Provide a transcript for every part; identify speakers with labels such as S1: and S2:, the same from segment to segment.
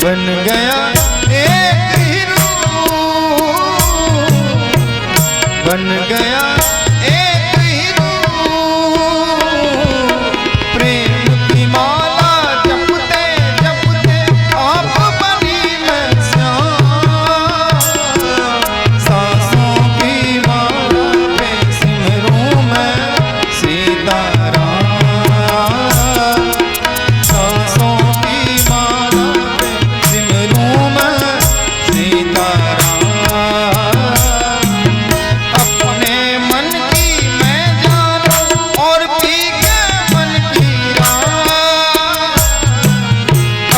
S1: बन गया एक ही रूप, बन गया एक ही रूप। प्रेम की माला जपते जपते आप बनी मैं श्याम। सांसों की माला पे सिमरूं मैं सीताराम। सांसों की माला पे सिमरूं मैं सीताराम। अपने मन की मैं जानूं और पी के मन की राह।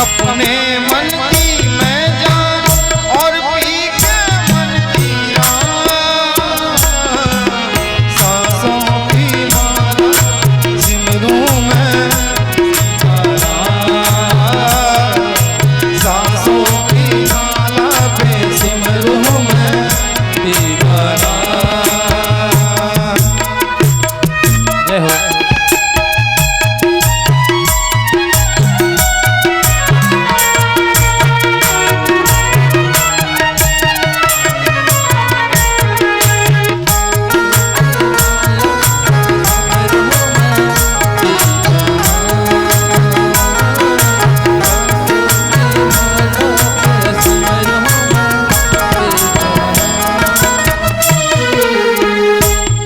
S1: अपने मन की मैं जानूं और पी के मन की राह। सांसों की माला सिमरूं मैं सीताराम। सांसों की माला पे सिमरूं मैं सीताराम।
S2: जय हो।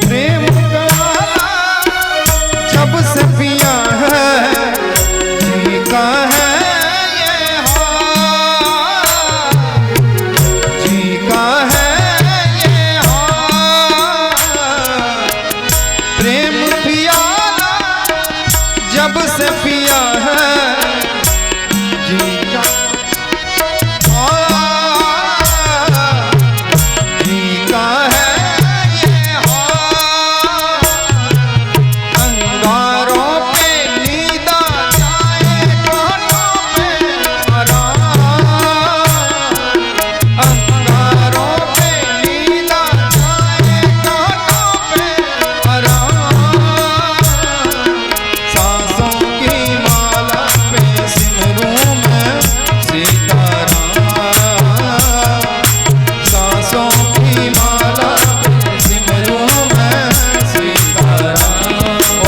S1: प्रेम का माला जब से पिया है जी का है ये हाल। जी का है ये हाल। प्रेम पियाला जब से पिया है जी का जी का है ये हाल। अंगारों पे नींदा जाए कांटों पे आराम। अंगारों पे नींदा जाए कांटों पे आराम। सांसों की माला पे सिमरूं मैं सीताराम। सांसों की माला पे सिमरूं मैं सीताराम।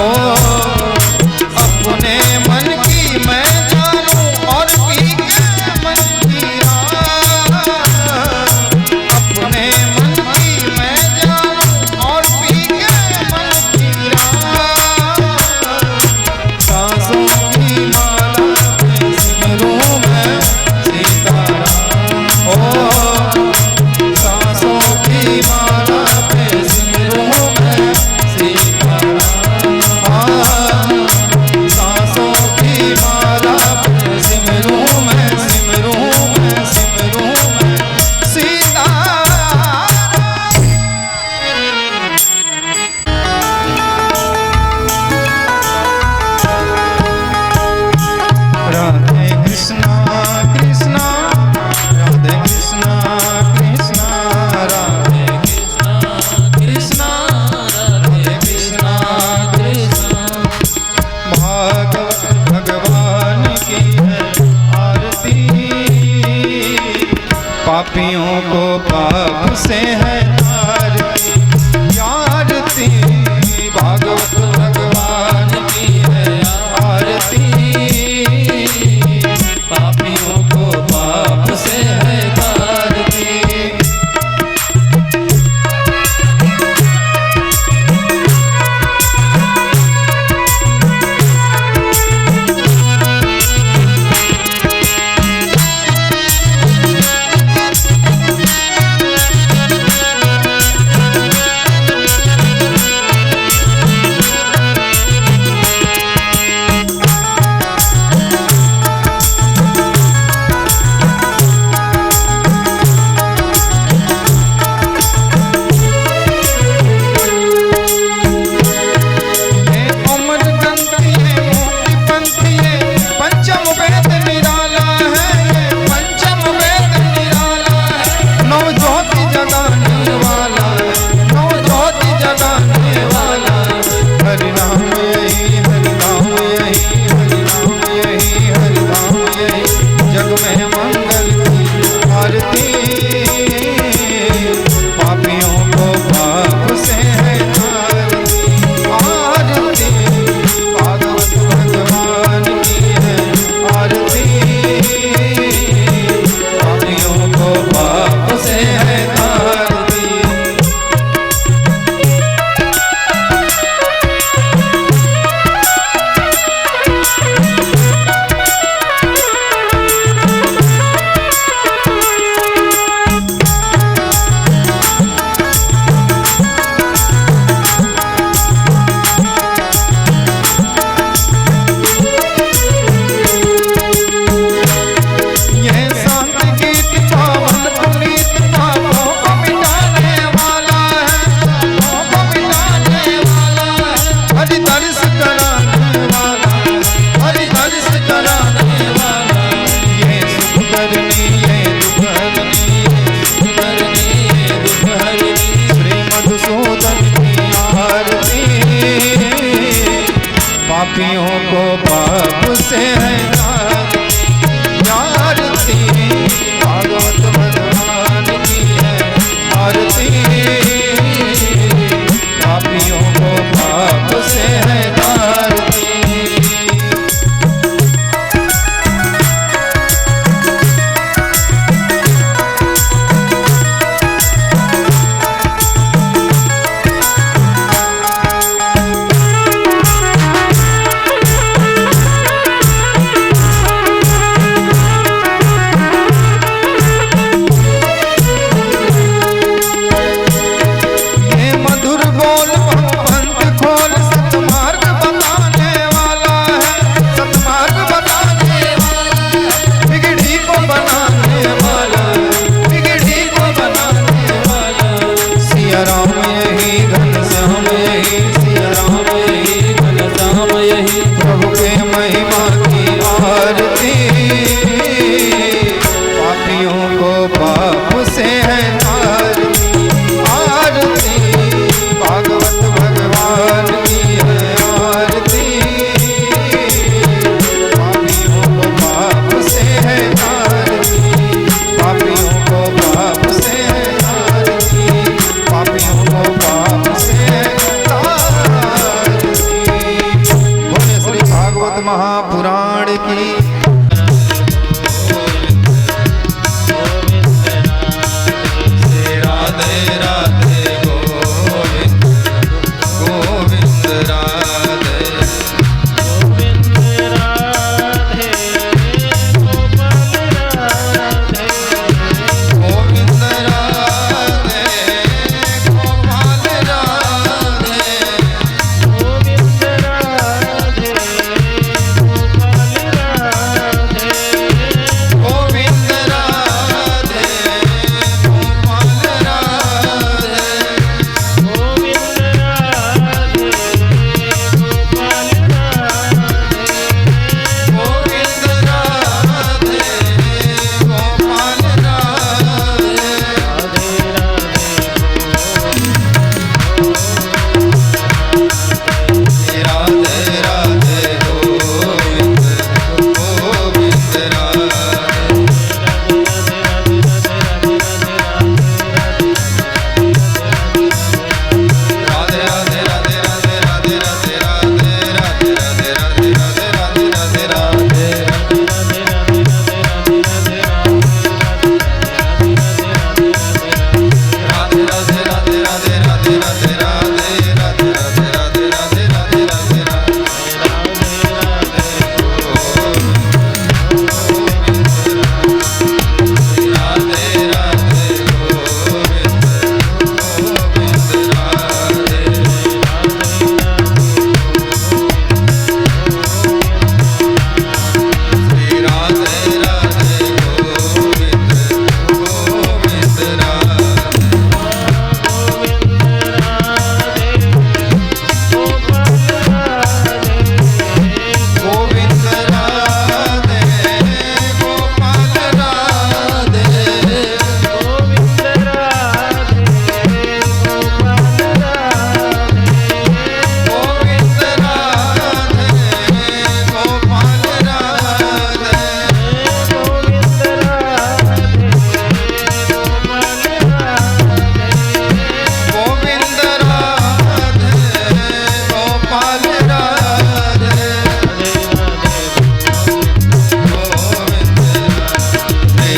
S1: ओ अपने मन की मैं जानूं और पी के मन की राह। अपने मन की मैं जानूं और पी के मन की राह। सांसों की माला पे सिमरूं मैं सीताराम। ओ सांसों की माला पे सिमरूं मैं सीताराम। सांसों की माला पे सिमरूं मैं सीताराम। राधे कृष्णा कृष्णा राधे कृष्णा कृष्णा राधे
S2: कृष्णा कृष्णा राधे कृष्णा कृष्णा।
S1: भागवत भगवान की है आरती। पापियों को पाप से है तारती आरती। भागवत भगवान की है आरती।
S2: पापियों को पाप से है तारती।
S1: है मंगल की आरती, पापियों को पाप से है आरती, भागवत भगवान की है आरती, पापियों को पाप से है आरती।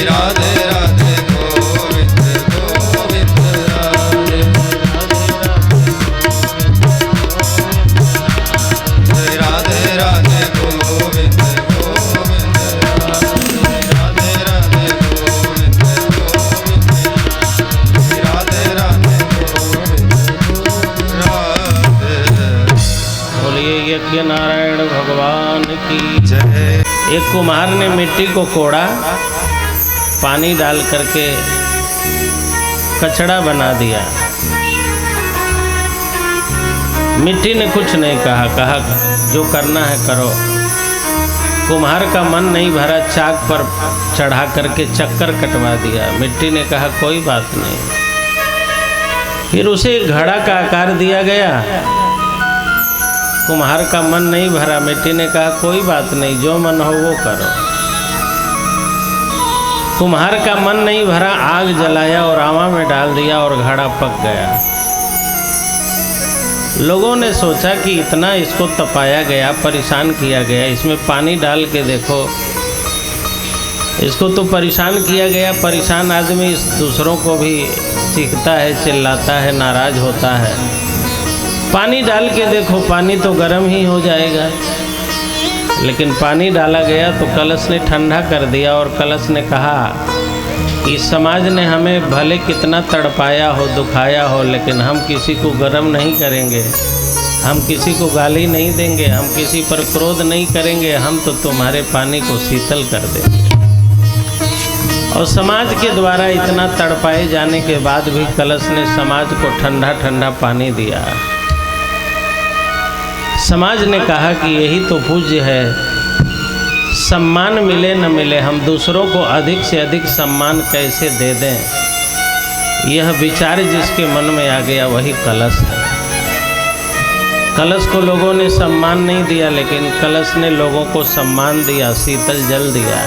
S1: राधे राधे गोविंद गोविंद राधे राधे राधे गोविंद गोविंद राधे राधे गोविंद गोविंद राधे राधे गोविंद राधे।
S3: बोलिए यज्ञ नारायण भगवान की
S1: जय।
S3: एक कुम्हार ने मिट्टी को कोड़ा, पानी डाल करके कचड़ा बना दिया। मिट्टी ने कुछ नहीं कहा जो करना है करो। कुम्हार का मन नहीं भरा, चाक पर चढ़ा करके चक्कर कटवा दिया। मिट्टी ने कहा कोई बात नहीं। फिर उसे एक घड़ा का आकार दिया गया। कुम्हार का मन नहीं भरा, मिट्टी ने कहा कोई बात नहीं, जो मन हो वो करो। कुम्हार का मन नहीं भरा, आग जलाया और आवा में डाल दिया और घड़ा पक गया। लोगों ने सोचा कि इतना इसको तपाया गया, परेशान किया गया, इसमें पानी डाल के देखो। इसको तो परेशान किया गया। परेशान आदमी इस दूसरों को भी चीखता है, चिल्लाता है, नाराज होता है। पानी डाल के देखो, पानी तो गर्म ही हो जाएगा। लेकिन पानी डाला गया तो कलश ने ठंडा कर दिया और कलश ने कहा कि समाज ने हमें भले कितना तड़पाया हो, दुखाया हो, लेकिन हम किसी को गर्म नहीं करेंगे, हम किसी को गाली नहीं देंगे, हम किसी पर क्रोध नहीं करेंगे, हम तो तुम्हारे पानी को शीतल कर देंगे। और समाज के द्वारा इतना तड़पाए जाने के बाद भी कलश ने समाज को ठंडा ठंडा पानी दिया। समाज ने कहा कि यही तो पूज्य है। सम्मान मिले न मिले, हम दूसरों को अधिक से अधिक सम्मान कैसे दे दें, यह विचार जिसके मन में आ गया वही कलश है। कलश को लोगों ने सम्मान नहीं दिया, लेकिन कलश ने लोगों को सम्मान दिया, शीतल जल दिया।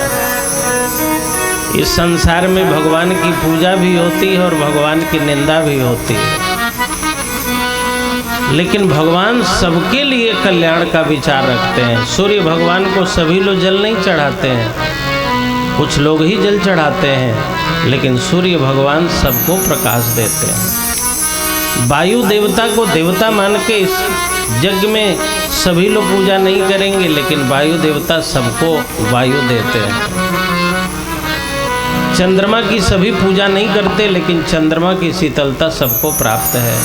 S3: इस संसार में भगवान की पूजा भी होती है और भगवान की निंदा भी होती है, लेकिन भगवान सबके लिए कल्याण का विचार रखते हैं। सूर्य भगवान को सभी लोग जल नहीं चढ़ाते हैं, कुछ लोग ही जल चढ़ाते हैं, लेकिन सूर्य भगवान सबको प्रकाश देते हैं। वायु देवता को देवता मान के इस यज्ञ में सभी लोग पूजा नहीं करेंगे, लेकिन वायु देवता सबको वायु देते हैं। चंद्रमा की सभी पूजा नहीं करते, लेकिन चंद्रमा की शीतलता सबको प्राप्त है।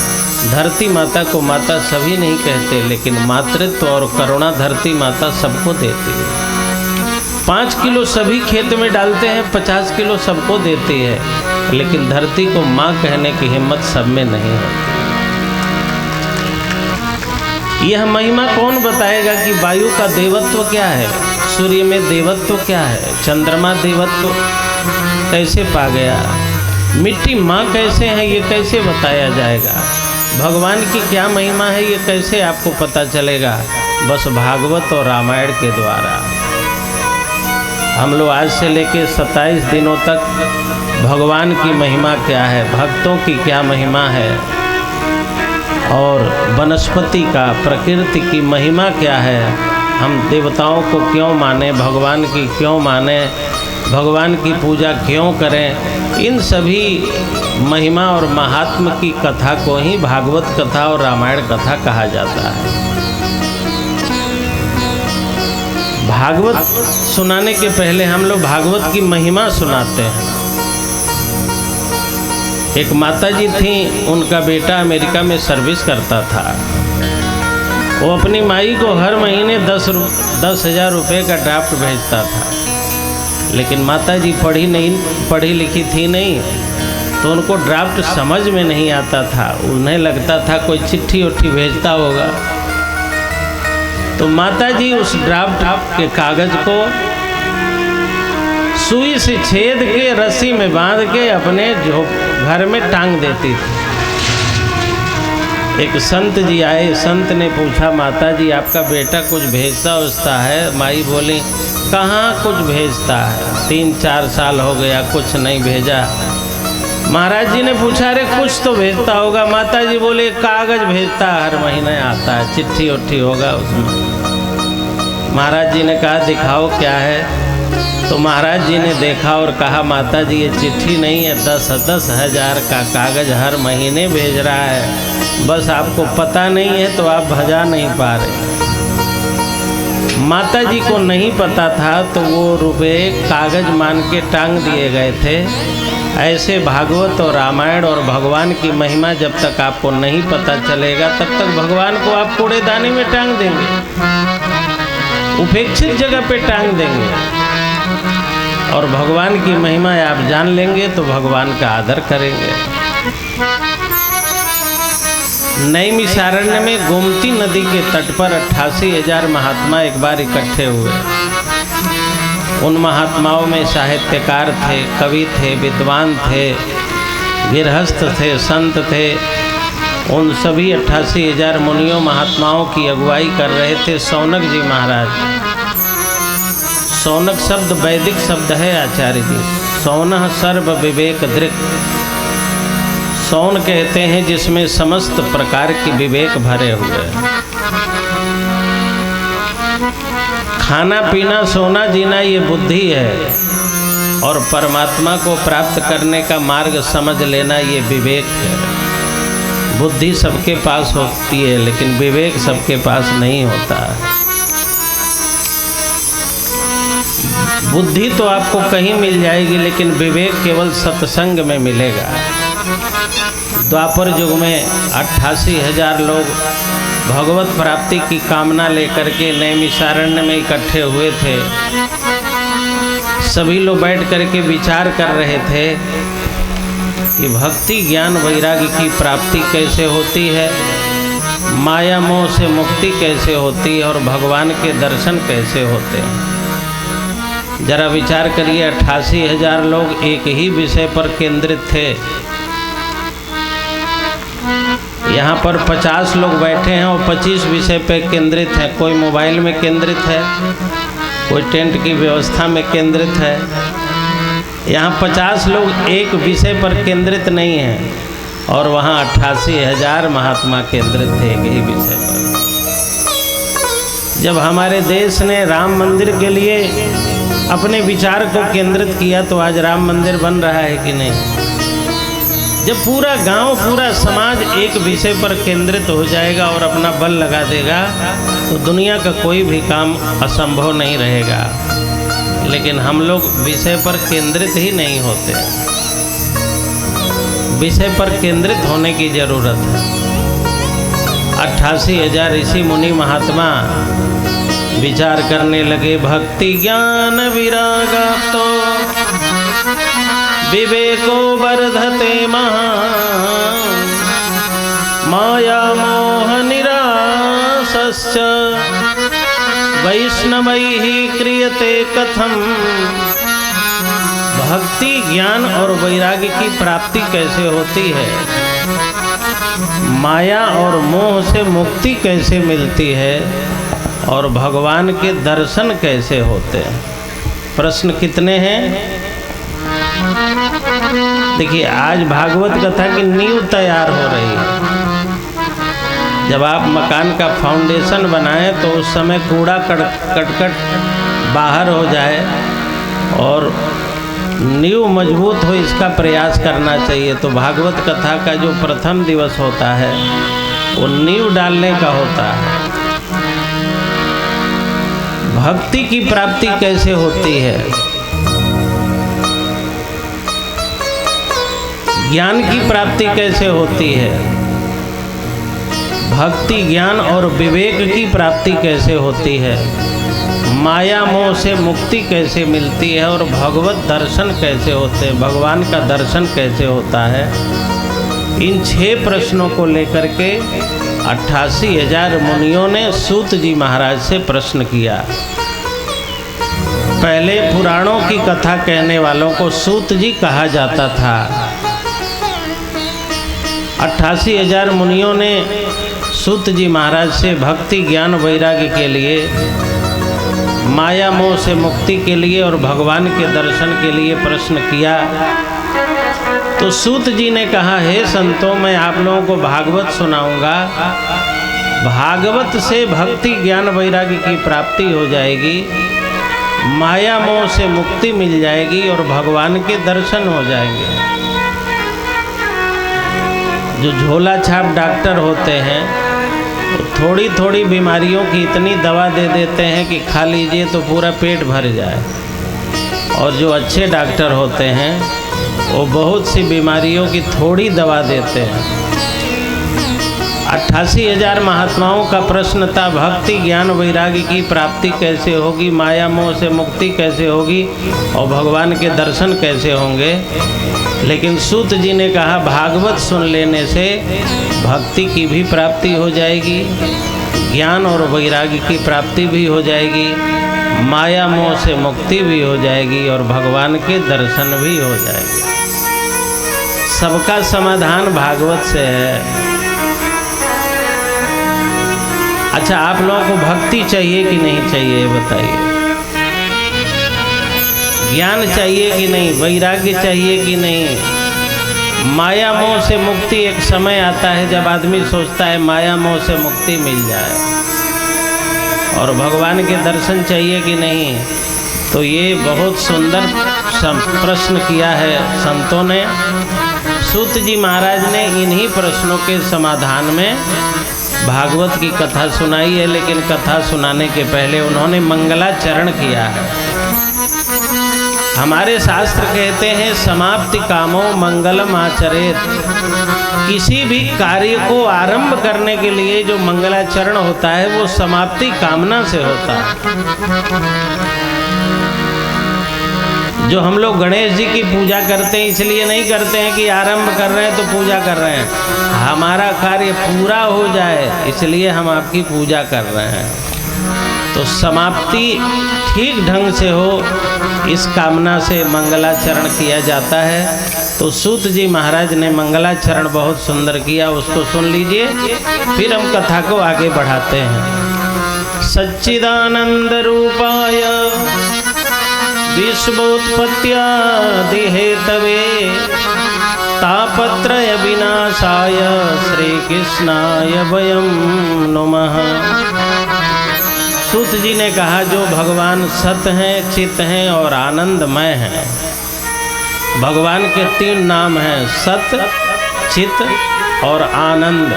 S3: धरती माता को माता सभी नहीं कहते, लेकिन मातृत्व और करुणा धरती माता सबको देती है। 5 किलो सभी खेत में डालते हैं, 50 किलो सबको देती है, लेकिन धरती को माँ कहने की हिम्मत सब में नहीं होती। यह महिमा कौन बताएगा कि वायु का देवत्व क्या है, सूर्य में देवत्व क्या है, चंद्रमा देवत्व कैसे पा गया, मिट्टी माँ कैसे है, ये कैसे बताया जाएगा। भगवान की क्या महिमा है, ये कैसे आपको पता चलेगा। बस भागवत और रामायण के द्वारा। हम लोग आज से लेके 27 दिनों तक भगवान की महिमा क्या है, भक्तों की क्या महिमा है, और वनस्पति का, प्रकृति की महिमा क्या है, हम देवताओं को क्यों माने, भगवान की क्यों माने, भगवान की पूजा क्यों करें, इन सभी महिमा और महात्म की कथा को ही भागवत कथा और रामायण कथा कहा जाता है। भागवत सुनाने के पहले हम लोग भागवत की महिमा सुनाते हैं। एक माताजी थी, उनका बेटा अमेरिका में सर्विस करता था। वो अपनी माई को हर महीने 10,000 रुपये का ड्राफ्ट भेजता था, लेकिन माताजी पढ़ी लिखी थी नहीं, तो उनको ड्राफ्ट समझ में नहीं आता था। उन्हें लगता था कोई चिट्ठी उट्ठी भेजता होगा। तो माताजी उस ड्राफ्ट के कागज को सुई से छेद के रस्सी में बांध के अपने घर में टांग देती थी। एक संत जी आए, संत ने पूछा, माताजी आपका बेटा कुछ भेजता उजता है? माई बोली, कहाँ कुछ भेजता है, 3-4 साल हो गया कुछ नहीं भेजा। महाराज जी ने पूछा, अरे कुछ तो भेजता होगा? माताजी बोले, कागज भेजता है, हर महीने आता है, चिट्ठी उट्ठी होगा उसमें। महाराज जी ने कहा, दिखाओ क्या है। तो महाराज जी ने देखा और कहा माता जी ये चिट्ठी नहीं है, 10,000 का कागज़ हर महीने भेज रहा है, बस आपको पता नहीं है तो आप भजा नहीं पा रहे। माता जी को नहीं पता था तो वो रुपए कागज मान के टांग दिए गए थे। ऐसे भागवत और रामायण और भगवान की महिमा जब तक आपको नहीं पता चलेगा तब तक भगवान को आप कूड़ेदानी में टांग देंगे, उपेक्षित जगह पे टांग देंगे। और भगवान की महिमा आप जान लेंगे तो भगवान का आदर करेंगे। नैमिषारण्य में गोमती नदी के तट पर 88,000 महात्मा एक बार इकट्ठे हुए। उन महात्माओं में साहित्यकार थे, कवि थे, विद्वान थे, गृहस्थ थे, संत थे। उन सभी 88,000 मुनियों महात्माओं की अगुवाई कर रहे थे सौनक जी महाराज। सौनक शब्द वैदिक शब्द है आचार्य जी। सौनः सर्व विवेक दृक्। सौन कहते हैं जिसमें समस्त प्रकार की विवेक भरे हुए। खाना पीना सोना जीना ये बुद्धि है, और परमात्मा को प्राप्त करने का मार्ग समझ लेना ये विवेक है। बुद्धि सबके पास होती है लेकिन विवेक सबके पास नहीं होता। बुद्धि तो आपको कहीं मिल जाएगी लेकिन विवेक केवल सत्संग में मिलेगा। द्वापर युग में 88,000 लोग भगवत प्राप्ति की कामना लेकर के नैमिषारण्य में इकट्ठे हुए थे। सभी लोग बैठ करके विचार कर रहे थे कि भक्ति ज्ञान वैराग्य की प्राप्ति कैसे होती है, माया मोह से मुक्ति कैसे होती है और भगवान के दर्शन कैसे होते हैं। जरा विचार करिए, 88,000 लोग एक ही विषय पर केंद्रित थे। यहाँ पर 50 लोग बैठे हैं और 25 विषय पर केंद्रित हैं। कोई मोबाइल में केंद्रित है, कोई टेंट की व्यवस्था में केंद्रित है। यहाँ 50 लोग एक विषय पर केंद्रित नहीं हैं और वहाँ 88,000 महात्मा केंद्रित थे एक ही विषय पर। जब हमारे देश ने राम मंदिर के लिए अपने विचार को केंद्रित किया तो आज राम मंदिर बन रहा है कि नहीं। जब पूरा गांव पूरा समाज एक विषय पर केंद्रित हो जाएगा और अपना बल लगा देगा तो दुनिया का कोई भी काम असंभव नहीं रहेगा। लेकिन हम लोग विषय पर केंद्रित ही नहीं होते। विषय पर केंद्रित होने की जरूरत है। 88,000 ऋषि मुनि महात्मा विचार करने लगे। भक्ति ज्ञान विरागा तो विवेको वर्धते महान्, माया मोह निरासश्च वैष्णवैः क्रियते कथम। भक्ति ज्ञान और वैराग्य की प्राप्ति कैसे होती है, माया और मोह से मुक्ति कैसे मिलती है और भगवान के दर्शन कैसे होते हैं। प्रश्न कितने हैं? देखिए, आज भागवत कथा की नींव तैयार हो रही है। जब आप मकान का फाउंडेशन बनाएं तो उस समय कूड़ा कटकट बाहर हो जाए और नींव मजबूत हो, इसका प्रयास करना चाहिए। तो भागवत कथा का जो प्रथम दिवस होता है वो नींव डालने का होता है। भक्ति की प्राप्ति कैसे होती है, ज्ञान की प्राप्ति कैसे होती है, भक्ति ज्ञान और विवेक की प्राप्ति कैसे होती है, माया मोह से मुक्ति कैसे मिलती है और भगवत दर्शन कैसे होते हैं, भगवान का दर्शन कैसे होता है। इन 6 प्रश्नों को लेकर के 88,000 मुनियों ने सूत जी महाराज से प्रश्न किया। पहले पुराणों की कथा कहने वालों को सूत जी कहा जाता था। 88,000 मुनियों ने सूत जी महाराज से भक्ति ज्ञान वैराग्य के लिए, माया मोह से मुक्ति के लिए और भगवान के दर्शन के लिए प्रश्न किया। तो सूत जी ने कहा, हे संतों, मैं आप लोगों को भागवत सुनाऊंगा। भागवत से भक्ति ज्ञान वैराग्य की प्राप्ति हो जाएगी। माया मोह से मुक्ति मिल जाएगी और भगवान के दर्शन हो जाएंगे। जो झोला छाप डॉक्टर होते हैं तो थोड़ी थोड़ी बीमारियों की इतनी दवा दे देते हैं कि खा लीजिए तो पूरा पेट भर जाए, और जो अच्छे डॉक्टर होते हैं वो बहुत सी बीमारियों की थोड़ी दवा देते हैं। 88,000 महात्माओं का प्रश्न था, भक्ति ज्ञान वैराग्य की प्राप्ति कैसे होगी, माया मोह से मुक्ति कैसे होगी और भगवान के दर्शन कैसे होंगे। लेकिन सूत जी ने कहा भागवत सुन लेने से भक्ति की भी प्राप्ति हो जाएगी, ज्ञान और वैराग्य की प्राप्ति भी हो जाएगी, माया मोह से मुक्ति भी हो जाएगी और भगवान के दर्शन भी हो जाएंगे। सबका समाधान भागवत से है। अच्छा, आप लोगों को भक्ति चाहिए कि नहीं चाहिए बताइए? ज्ञान चाहिए कि नहीं? वैराग्य चाहिए कि नहीं? माया मोह से मुक्ति एक समय आता है जब आदमी सोचता है माया मोह से मुक्ति मिल जाए, और भगवान के दर्शन चाहिए कि नहीं? तो ये बहुत सुंदर प्रश्न किया है संतों ने। सूत जी महाराज ने इन्हीं प्रश्नों के समाधान में भागवत की कथा सुनाई है। लेकिन कथा सुनाने के पहले उन्होंने मंगलाचरण किया है। हमारे शास्त्र कहते हैं समाप्ति कामो मंगलम आचरेत। किसी भी कार्य को आरंभ करने के लिए जो मंगलाचरण होता है वो समाप्ति कामना से होता है। जो हम लोग गणेश जी की पूजा करते हैं इसलिए नहीं करते हैं कि आरंभ कर रहे हैं तो पूजा कर रहे हैं, हमारा कार्य पूरा हो जाए इसलिए हम आपकी पूजा कर रहे हैं। तो समाप्ति ठीक ढंग से हो इस कामना से मंगलाचरण किया जाता है। तो सूत जी महाराज ने मंगलाचरण बहुत सुंदर किया, उसको सुन लीजिए, फिर हम कथा को आगे बढ़ाते हैं। सच्चिदानंद रूपाय विश्वोत्पत्त्यादि हेतवे तापत्रय विनाशाय श्री कृष्णाय वयं नमः। सूत जी ने कहा जो भगवान सत हैं, चित हैं और आनंदमय हैं। भगवान के 3 नाम हैं, सत, चित और आनंद।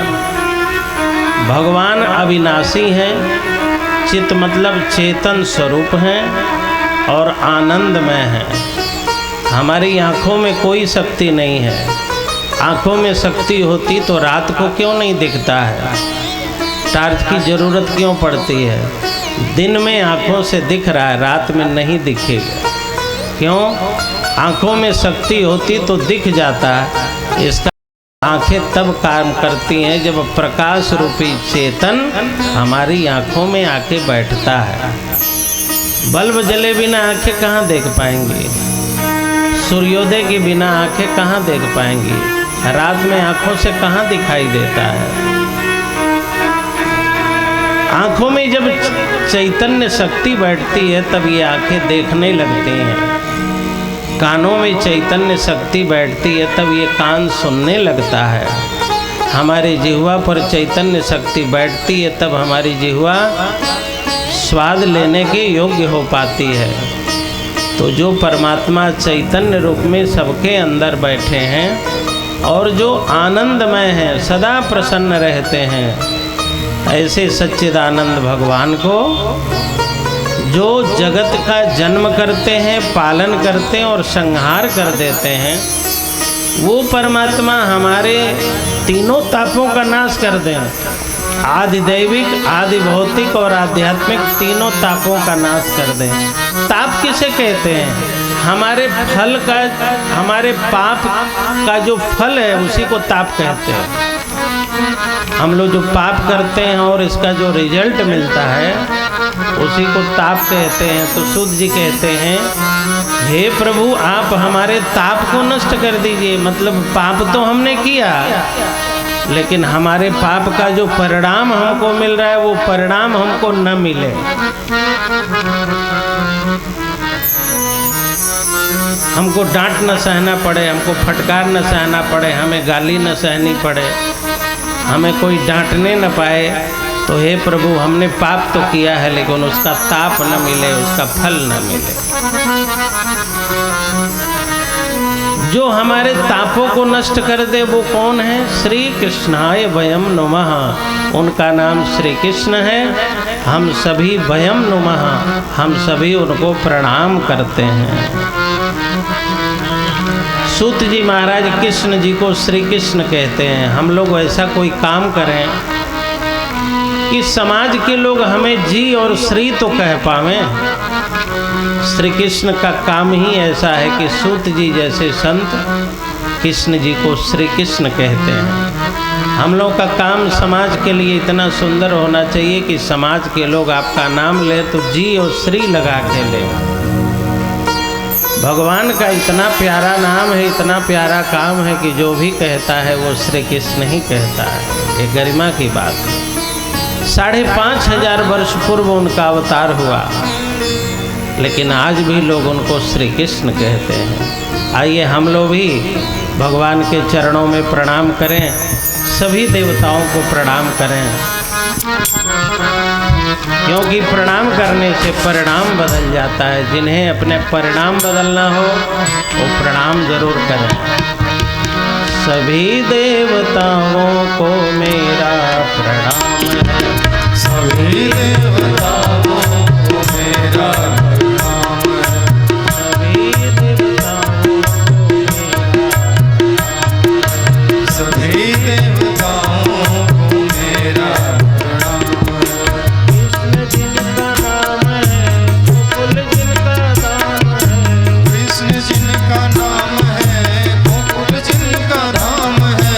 S3: भगवान अविनाशी हैं, चित मतलब चेतन स्वरूप हैं और आनंदमय है। हमारी आँखों में कोई शक्ति नहीं है। आँखों में शक्ति होती तो रात को क्यों नहीं दिखता है? टार्च की ज़रूरत क्यों पड़ती है? दिन में आँखों से दिख रहा है, रात में नहीं दिखेगा। क्यों? आँखों में शक्ति होती तो दिख जाता है। इसका आँखें तब काम करती हैं जब प्रकाश रूपी चेतन हमारी आँखों में आके बैठता है। बल्ब जले बिना आंखें कहाँ देख पाएंगी? सूर्योदय के बिना आंखें कहाँ देख पाएंगी? रात में आंखों से कहाँ दिखाई देता है? आंखों में जब चैतन्य शक्ति बैठती है तब ये आंखें देखने लगती हैं। कानों में चैतन्य शक्ति बैठती है तब ये कान सुनने लगता है। हमारी जिह्वा पर चैतन्य शक्ति बैठती है तब हमारी जिह्वा स्वाद लेने के योग्य हो पाती है। तो जो परमात्मा चैतन्य रूप में सबके अंदर बैठे हैं और जो आनंदमय हैं, सदा प्रसन्न रहते हैं, ऐसे सच्चिदानंद भगवान को जो जगत का जन्म करते हैं, पालन करते हैं और संहार कर देते हैं, वो परमात्मा हमारे तीनों तापों का नाश कर दें। आदि दैविक, आदि भौतिक और आध्यात्मिक तीनों तापों का नाश कर दें। ताप किसे कहते हैं? हमारे फल का, हमारे पाप का जो फल है उसी को ताप कहते हैं। हम लोग जो पाप करते हैं और इसका जो रिजल्ट मिलता है उसी को ताप कहते हैं। तो सूत जी कहते हैं, हे प्रभु आप हमारे ताप को नष्ट कर दीजिए। मतलब पाप तो हमने किया, लेकिन हमारे पाप का जो परिणाम हमको मिल रहा है वो परिणाम हमको न मिले। हमको डांट न सहना पड़े, हमको फटकार न सहना पड़े, हमें गाली न सहनी पड़े, हमें कोई डांटने न पाए, तो हे प्रभु हमने पाप तो किया है लेकिन उसका ताप न मिले, उसका फल न मिले। जो हमारे तापों को नष्ट कर दे वो कौन है? श्री कृष्णाय वयम नुमः, उनका नाम श्री कृष्ण है। हम सभी वयम नुमः, हम सभी उनको प्रणाम करते हैं। सूत जी महाराज कृष्ण जी को श्री कृष्ण कहते हैं। हम लोग ऐसा कोई काम करें कि समाज के लोग हमें जी और श्री तो कह पावें। श्री कृष्ण का काम ही ऐसा है कि सूत जी जैसे संत कृष्ण जी को श्री कृष्ण कहते हैं। हम लोग का काम समाज के लिए इतना सुंदर होना चाहिए कि समाज के लोग आपका नाम ले तो जी और श्री लगा के ले। भगवान का इतना प्यारा नाम है, इतना प्यारा काम है कि जो भी कहता है वो श्री कृष्ण ही कहता है। ये गरिमा की बात है। 5,500 वर्ष पूर्व उनका अवतार हुआ, लेकिन आज भी लोग उनको श्री कृष्ण कहते हैं। आइए हम लोग भी भगवान के चरणों में प्रणाम करें, सभी देवताओं को प्रणाम करें, क्योंकि प्रणाम करने से परिणाम बदल जाता है। जिन्हें अपने परिणाम बदलना हो वो प्रणाम जरूर करें। सभी देवताओं को मेरा प्रणाम है,
S1: सभी देवताओं को मेरा प्रणाम है,
S3: सभी देवताओं को मेरा,
S1: सभी देवताओं को मेरा प्रणाम है।
S3: कृष्ण जिनका नाम है गोकुल जिनका नाम है,
S1: कृष्ण जिनका नाम है गोकुल जिनका नाम है,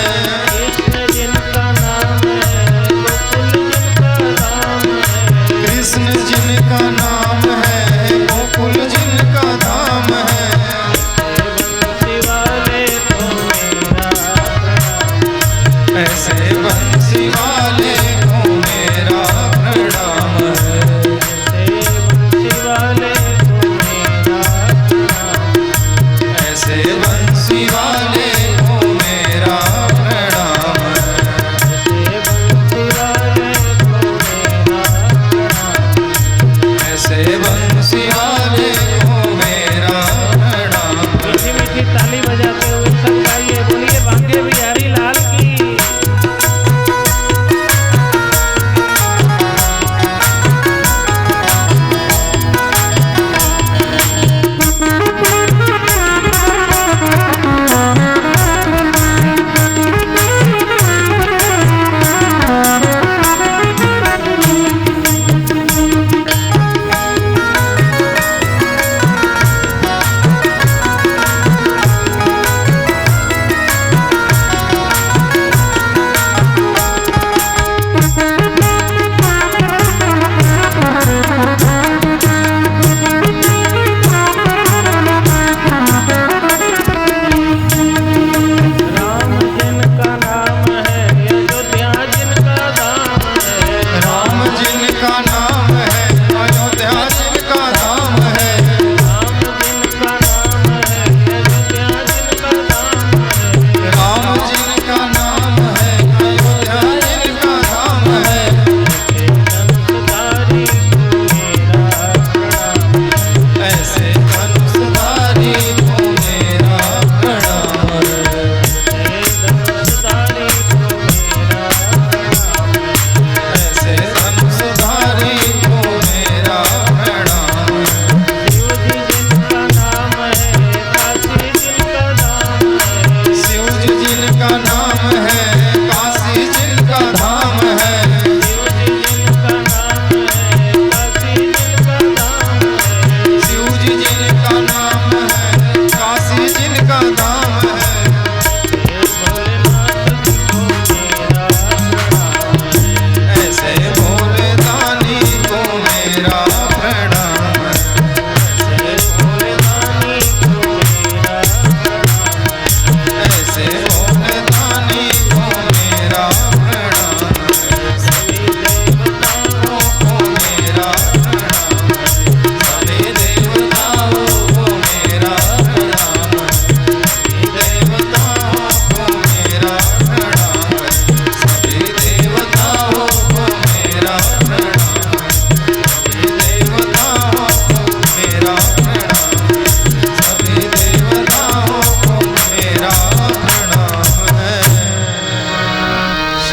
S3: कृष्ण जिनका नाम है गोकुल जिनका नाम है,
S1: कृष्ण जिनका नाम है गोकुल जिनका नाम है।
S3: बंसी वाले को मेरा प्रणाम,
S1: ऐसे बंसी वाले को मेरा प्रणाम है,
S3: बंसी वाले को मेरा प्रणाम,
S1: ऐसे बंसी वाले को मेरा प्रणाम है,
S3: बंसी वाले को मेरा प्रणाम।
S1: ऐसे बंसी वाले को मेरा प्रणाम है।
S3: मीठी मीठी ताली बजाते हुए सब गाइए, बोलिए बांके बिहारी लाल की।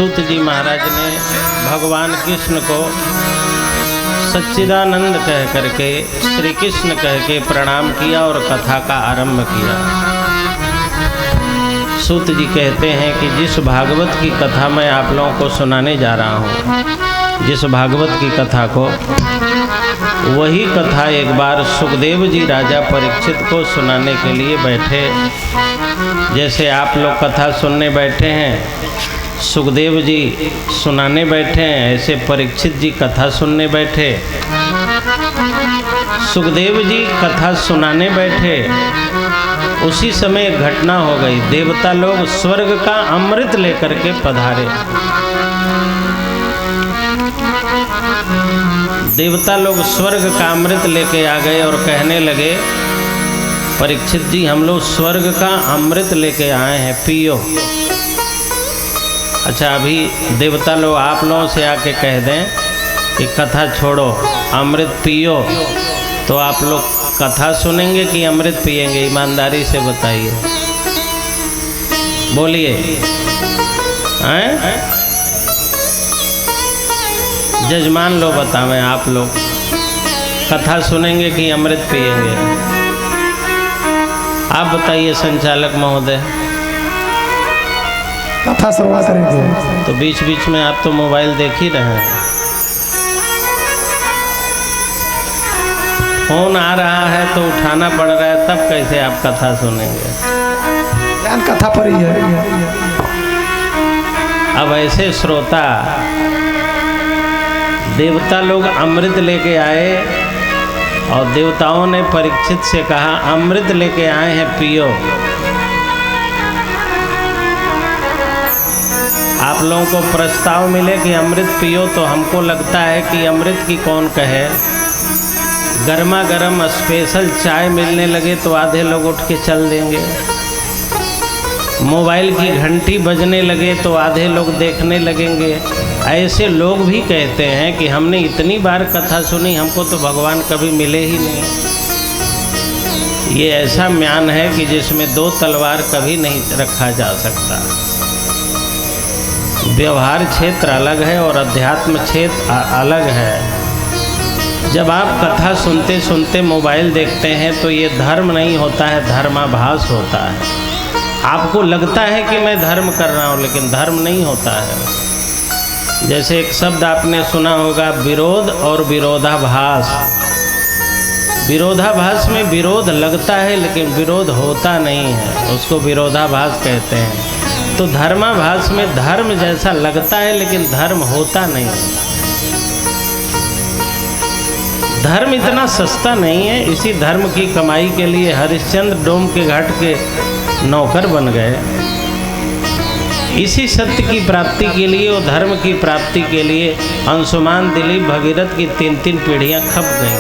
S3: सूत जी महाराज ने भगवान कृष्ण को सच्चिदानंद कह करके, श्री कृष्ण कह के प्रणाम किया और कथा का आरंभ किया। सूत जी कहते हैं कि जिस भागवत की कथा मैं आप लोगों को सुनाने जा रहा हूँ, जिस भागवत की कथा को, वही कथा एक बार सुखदेव जी राजा परीक्षित को सुनाने के लिए बैठे। जैसे आप लोग कथा सुनने बैठे हैं, सुखदेव जी सुनाने बैठे हैं, ऐसे परीक्षित जी कथा सुनने बैठे। सुखदेव जी कथा सुनाने बैठे, उसी समय एक घटना हो गई। देवता लोग स्वर्ग का अमृत लेकर के पधारे। देवता लोग स्वर्ग का अमृत लेके आ गए और कहने लगे, परीक्षित जी हम लोग स्वर्ग का अमृत लेके आए हैं, पियो। अच्छा, अभी देवता लोग आप लोगों से आके कह दें कि कथा छोड़ो, अमृत पियो, तो आप लोग कथा सुनेंगे कि अमृत पिएंगे? ईमानदारी से बताइए, बोलिए। हैं? जजमान लोग बतावें, आप लोग कथा सुनेंगे कि अमृत पिएंगे? आप बताइए संचालक महोदय।
S4: कथा सुनवा करेंगे।
S3: तो बीच बीच में आप तो मोबाइल देख ही रहे हैं, फोन आ रहा है तो उठाना पड़ रहा है, तब कैसे आप कथा सुनेंगे?
S4: ज्ञान कथा पर ही है।
S3: अब ऐसे श्रोता, देवता लोग अमृत लेके आए और देवताओं ने परीक्षित से कहा अमृत लेके आए हैं, पियो। आप लोगों को प्रस्ताव मिले कि अमृत पियो, तो हमको लगता है कि अमृत की कौन कहे। गर्मा गर्म स्पेशल चाय मिलने लगे तो आधे लोग उठ के चल देंगे। मोबाइल की घंटी बजने लगे तो आधे लोग देखने लगेंगे। ऐसे लोग भी कहते हैं कि हमने इतनी बार कथा सुनी, हमको तो भगवान कभी मिले ही नहीं। ये ऐसा म्यान है कि जिसमें दो तलवार कभी नहीं रखा जा सकता। व्यवहार क्षेत्र अलग है और अध्यात्म क्षेत्र अलग है। जब आप कथा सुनते सुनते मोबाइल देखते हैं तो ये धर्म नहीं होता है, धर्माभास होता है। आपको लगता है कि मैं धर्म कर रहा हूँ, लेकिन धर्म नहीं होता है। जैसे एक शब्द आपने सुना होगा, विरोध और विरोधाभास। विरोधाभास में विरोध लगता है लेकिन विरोध होता नहीं है, उसको विरोधाभास कहते हैं। तो धर्माभास में धर्म जैसा लगता है लेकिन धर्म होता नहीं। धर्म इतना सस्ता नहीं है। इसी धर्म की कमाई के लिए हरिश्चंद्र डोम के घाट के नौकर बन गए। इसी सत्य की प्राप्ति के लिए और धर्म की प्राप्ति के लिए अंशुमान, दिलीप, भगीरथ की 3-3 पीढ़ियां खप गई।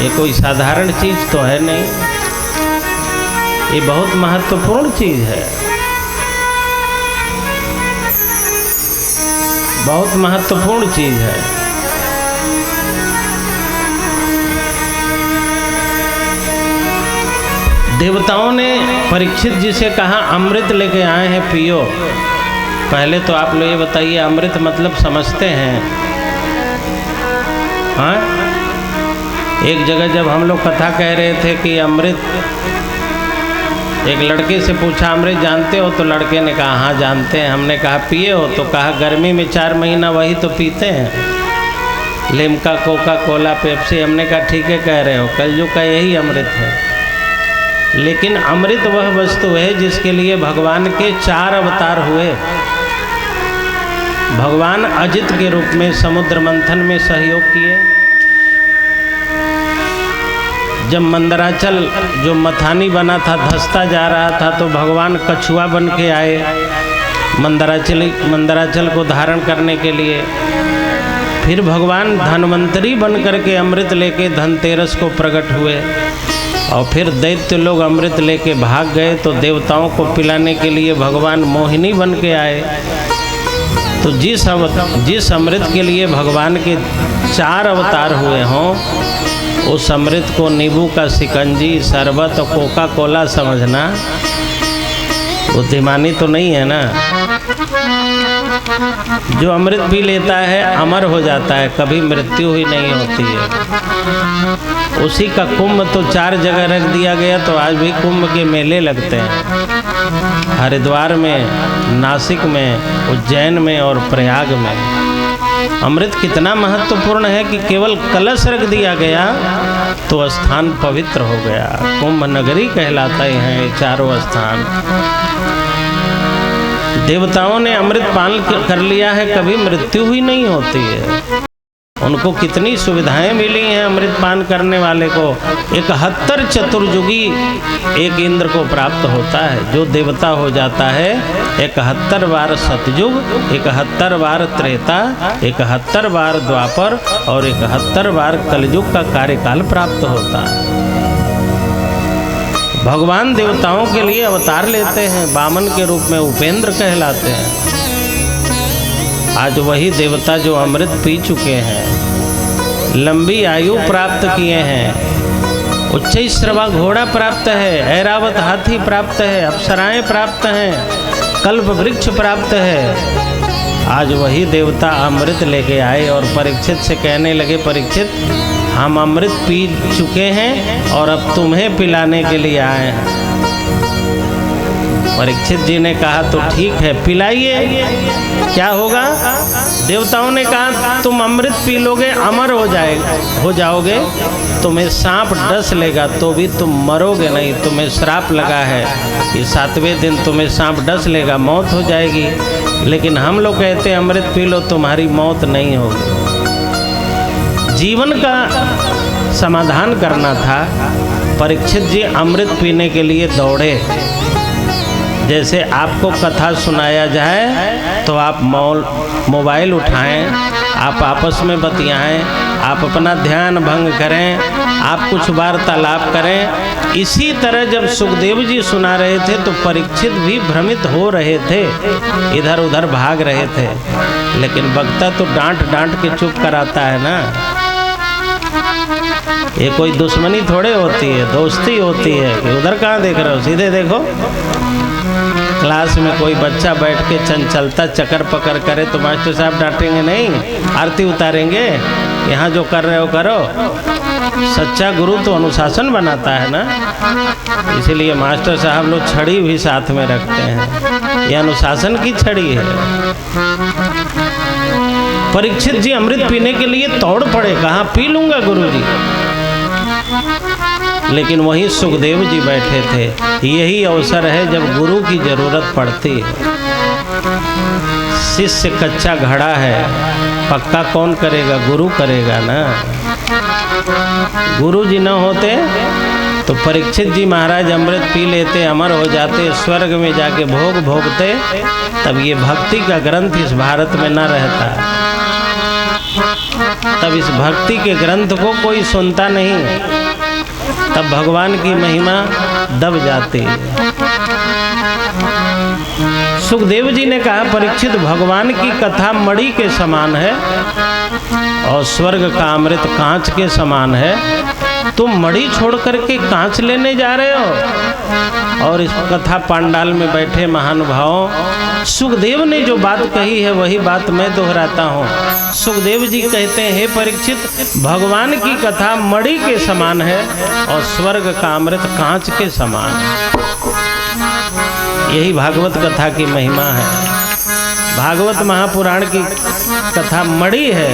S3: ये कोई साधारण चीज तो है नहीं, ये बहुत महत्वपूर्ण चीज है, बहुत महत्वपूर्ण चीज है। देवताओं ने परीक्षित जी से कहा अमृत लेके आए हैं, पियो। पहले तो आप लोग ये बताइए, अमृत मतलब समझते हैं? हाँ, एक जगह जब हम लोग कथा कह रहे थे कि अमृत, एक लड़के से पूछा अमृत जानते हो? तो लड़के ने कहा हाँ जानते हैं। हमने कहा पिए हो? तो कहा गर्मी में 4 महीना वही तो पीते हैं, लिम्का, कोका कोला, पेप्सी। हमने कहा ठीक है कह रहे हो, कलयुग का यही अमृत है। लेकिन अमृत वह वस्तु है जिसके लिए भगवान के 4 अवतार हुए। भगवान अजित के रूप में समुद्र मंथन में सहयोग किए। जब मंदराचल जो मथानी बना था धंसता जा रहा था, तो भगवान कछुआ बन के आए मंदराचल को धारण करने के लिए। फिर भगवान धन्वंतरी बन करके अमृत लेके धनतेरस को प्रकट हुए। और फिर दैत्य लोग अमृत लेके भाग गए तो देवताओं को पिलाने के लिए भगवान मोहिनी बन के आए। तो जिस अमृत के लिए भगवान के 4 अवतार हुए हों, उस अमृत को नींबू का शिकंजी, शरबत और कोका कोला समझना बुद्धिमानी तो नहीं है ना। जो अमृत पी लेता है अमर हो जाता है, कभी मृत्यु ही नहीं होती है। उसी का कुंभ तो 4 जगह रख दिया गया, तो आज भी कुंभ के मेले लगते हैं, हरिद्वार में, नासिक में, उज्जैन में और प्रयाग में। अमृत कितना महत्वपूर्ण है कि केवल कलश रख दिया गया तो स्थान पवित्र हो गया। कुंभ नगरी कहलाते हैं ये चारों स्थान। देवताओं ने अमृत पान कर लिया है, कभी मृत्यु ही नहीं होती है। उनको कितनी सुविधाएं मिली हैं अमृत पान करने वाले को। 71 चतुर्युगी एक इंद्र को प्राप्त होता है। जो देवता हो जाता है 71 बार सतयुग, 71 बार त्रेता, 71 बार द्वापर और 71 बार कलयुग का कार्यकाल प्राप्त होता है। भगवान देवताओं के लिए अवतार लेते हैं, वामन के रूप में उपेंद्र कहलाते हैं। आज वही देवता जो अमृत पी चुके हैं, लंबी आयु प्राप्त किए हैं, उच्चैःश्रवा घोड़ा प्राप्त है, ऐरावत हाथी प्राप्त है, अप्सराएं प्राप्त हैं, कल्प वृक्ष प्राप्त है। आज वही देवता अमृत लेके आए और परीक्षित से कहने लगे, परीक्षित हम अमृत पी चुके हैं और अब तुम्हें पिलाने के लिए आए हैं। परीक्षित जी ने कहा तो ठीक है, पिलाइए, क्या होगा? देवताओं ने कहा तुम अमृत पी लोगे, अमर हो जाओगे, तुम्हें सांप डस लेगा तो भी तुम मरोगे नहीं। तुम्हें श्राप लगा है कि 7वें दिन तुम्हें सांप डस लेगा, मौत हो जाएगी। लेकिन हम लोग कहते हैं अमृत पी लो, तुम्हारी मौत नहीं होगी। जीवन का समाधान करना था। परीक्षित जी अमृत पीने के लिए दौड़े। जैसे आपको कथा सुनाया जाए तो आप मोबाइल उठाएं, आप आपस में बतियाएं, आप अपना ध्यान भंग करें, आप कुछ वार्तालाप करें। इसी तरह जब सुखदेव जी सुना रहे थे तो परीक्षित भी भ्रमित हो रहे थे, इधर उधर भाग रहे थे। लेकिन वक्ता तो डांट डांट के चुप कराता है ना। ये कोई दुश्मनी थोड़े होती है, दोस्ती होती है कि उधर कहाँ देख रहे हो, सीधे देखो। क्लास में कोई बच्चा बैठ के चंचलता चक्कर पकड़ करे तो मास्टर साहब डांटेंगे नहीं, आरती उतारेंगे। यहाँ जो कर रहे हो करो। सच्चा गुरु तो अनुशासन बनाता है ना, इसीलिए मास्टर साहब लोग छड़ी भी साथ में रखते हैं। ये अनुशासन की छड़ी है। परीक्षित जी अमृत पीने के लिए तोड़ पड़े, कहाँ पी लूंगा गुरुजी। लेकिन वहीं सुखदेव जी बैठे थे। यही अवसर है जब गुरु की जरूरत पड़ती है। शिष्य कच्चा घड़ा है, पक्का कौन करेगा? गुरु करेगा ना। गुरु जी न होते तो परीक्षित जी महाराज अमृत पी लेते, अमर हो जाते, स्वर्ग में जाके भोग भोगते। तब ये भक्ति का ग्रंथ इस भारत में न रहता। तब इस भक्ति के ग्रंथ को कोई सुनता नहीं, तब भगवान की महिमा दब जाती है। सुखदेव जी ने कहा परीक्षित भगवान की कथा मणि के समान है और स्वर्ग का अमृत कांच के समान है। तुम मणि छोड़ करके कांच लेने जा रहे हो। और इस कथा पांडाल में बैठे महानुभावों, सुखदेव ने जो बात कही है वही बात मैं दोहराता हूँ। सुखदेव जी कहते हैं, हे परीक्षित भगवान की कथा मणि के समान है और स्वर्ग का अमृत कांच के समान है। यही भागवत कथा की महिमा है। भागवत महापुराण की कथा मणि है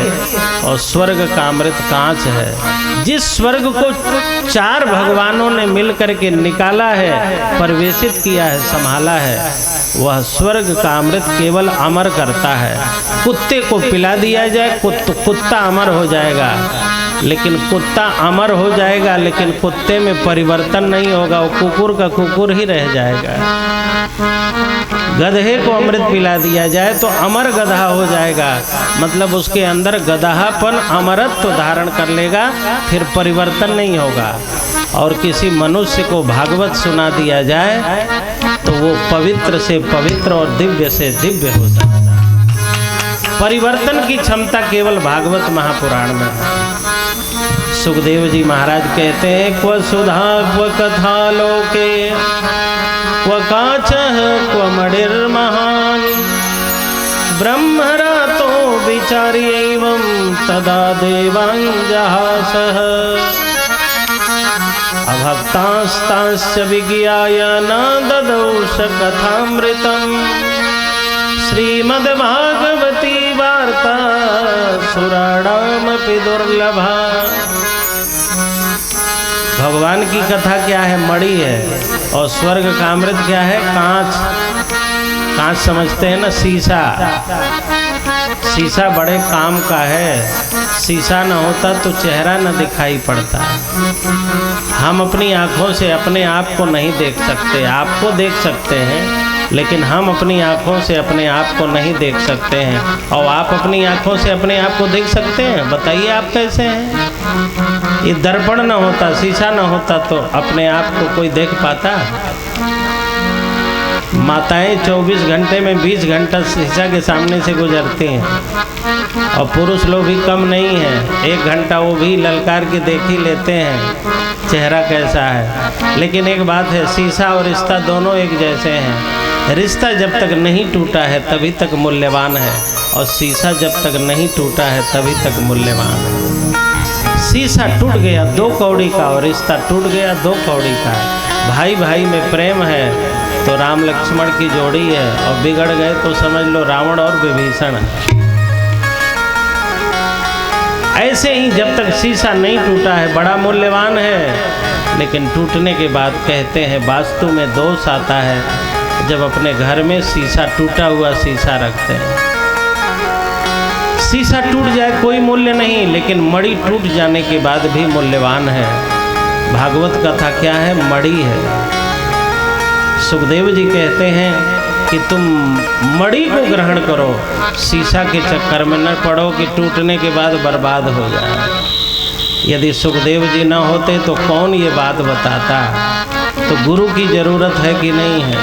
S3: और स्वर्ग का अमृत कांच है। जिस स्वर्ग को 4 भगवानों ने मिलकर के निकाला है, परिवेशित किया है, संभाला है, वह स्वर्ग का अमृत केवल अमर करता है। कुत्ते को पिला दिया जाए, कुत्ता अमर हो जाएगा। लेकिन कुत्ता अमर हो जाएगा, लेकिन कुत्ते में परिवर्तन नहीं होगा, वो कुकुर का कुकुर ही रह जाएगा। गधे को अमृत पिला दिया जाए तो अमर गधा हो जाएगा, मतलब उसके अंदर गधापन अमरत्व धारण कर लेगा, फिर परिवर्तन नहीं होगा। और किसी मनुष्य को भागवत सुना दिया जाए तो वो पवित्र से पवित्र और दिव्य से दिव्य हो सकता है। परिवर्तन की क्षमता केवल भागवत महापुराण में है। सुखदेव जी महाराज कहते हैं, क्व सुधा क्व कथा लोके क्व काचः क्व मणिर्महान् ब्रह्मरा तो विचारी एवं तदा देवांजहासः अभक्तास्तांश्च विज्ञाय न ददौष कथामृतम् श्रीमद्भागवती वार्ता सुराणामपि दुर्लभा। भगवान की कथा क्या है? मणि है। और स्वर्ग का अमृत क्या है? कांच। कांच समझते हैं ना? शीशा। शीशा बड़े काम का है। शीशा न होता तो चेहरा न दिखाई पड़ता। हम अपनी आँखों से अपने आप को नहीं देख सकते। आपको देख सकते हैं, लेकिन हम अपनी आँखों से अपने आप को नहीं देख सकते हैं। और आप अपनी आँखों से अपने आप को देख सकते हैं? बताइए आप कैसे हैं? ये दर्पण न होता, शीशा न होता तो अपने आप को कोई देख पाता? माताएं 24 घंटे में 20 घंटा शीशा के सामने से गुजरती हैं, और पुरुष लोग भी कम नहीं हैं। 1 घंटा वो भी ललकार के देख ही लेते हैं चेहरा कैसा है। लेकिन एक बात है, शीशा और रिश्ता दोनों एक जैसे हैं। रिश्ता जब तक नहीं टूटा है तभी तक मूल्यवान है, और शीशा जब तक नहीं टूटा है तभी तक मूल्यवान है। शीशा टूट गया 2 कौड़ी का, और रिश्ता टूट गया 2 कौड़ी का। भाई भाई में प्रेम है तो राम लक्ष्मण की जोड़ी है, और बिगड़ गए तो समझ लो रावण और विभीषण। ऐसे ही जब तक शीशा नहीं टूटा है बड़ा मूल्यवान है, लेकिन टूटने के बाद कहते हैं वास्तु में दोष आता है जब अपने घर में शीशा टूटा हुआ शीशा रखते हैं। शीशा टूट जाए कोई मूल्य नहीं, लेकिन मणि टूट जाने के बाद भी मूल्यवान है। भागवत कथा क्या है? मणि है। सुखदेव जी कहते हैं कि तुम मणि को ग्रहण करो, शीशा के चक्कर में न पड़ो कि टूटने के बाद बर्बाद हो जाए। यदि सुखदेव जी न होते तो कौन ये बात बताता? तो गुरु की ज़रूरत है कि नहीं है?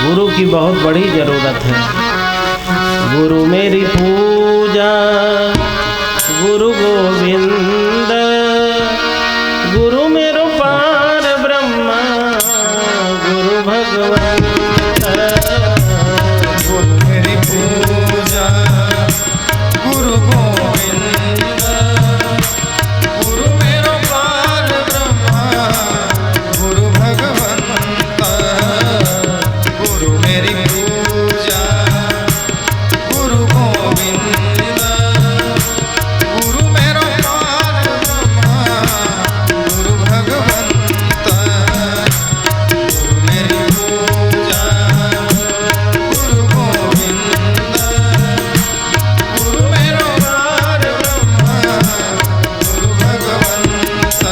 S3: गुरु की बहुत बड़ी ज़रूरत है। गुरु मेरी पूजा गुरु गोविंद, गुरु मेरो पार ब्रह्मा गुरु भगवंत।
S1: गुरु मेरी पूजा गुरु गोविंद, गुरु मेरो पार ब्रह्मा गुरु भगवंत। गुरु मेरी पूजा गुरु गोविंद, गुरु मेरो पार ब्रह्मा गुरु भगवंत। गुरु मेरी पूजा गुरु गोविंद, गुरु मेरो पार ब्रह्मा गुरु भगवंत।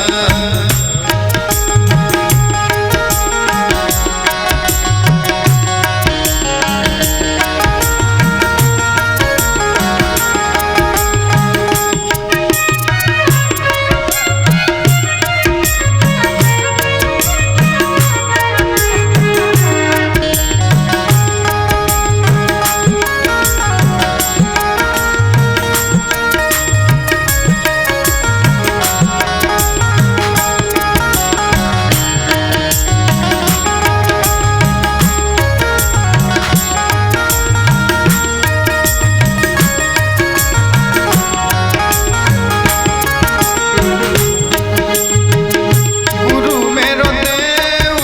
S1: गुरु मेरो देव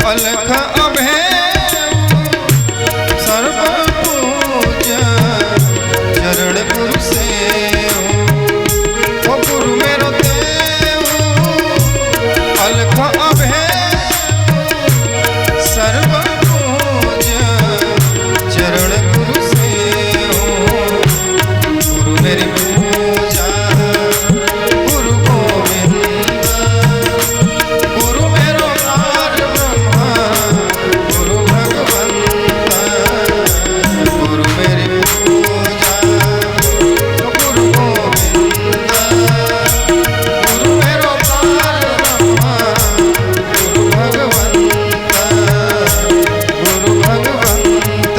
S1: अलख अभेव, सर्व पूजा चरण गुरु सेव। ओ गुरु मेरो देव अलख अभेव, सर्व पूजा चरण गुरु सेव। गुरु मेरी पूजा गुरु गोविंद, गुरु मेरो पार ब्रह्मा गुरु भगवंत। गुरु मेरी पूजा गुरु गोविंद, गुरु मेरो पार ब्रह्मा गुरु भगवंत। गुरु भगवंत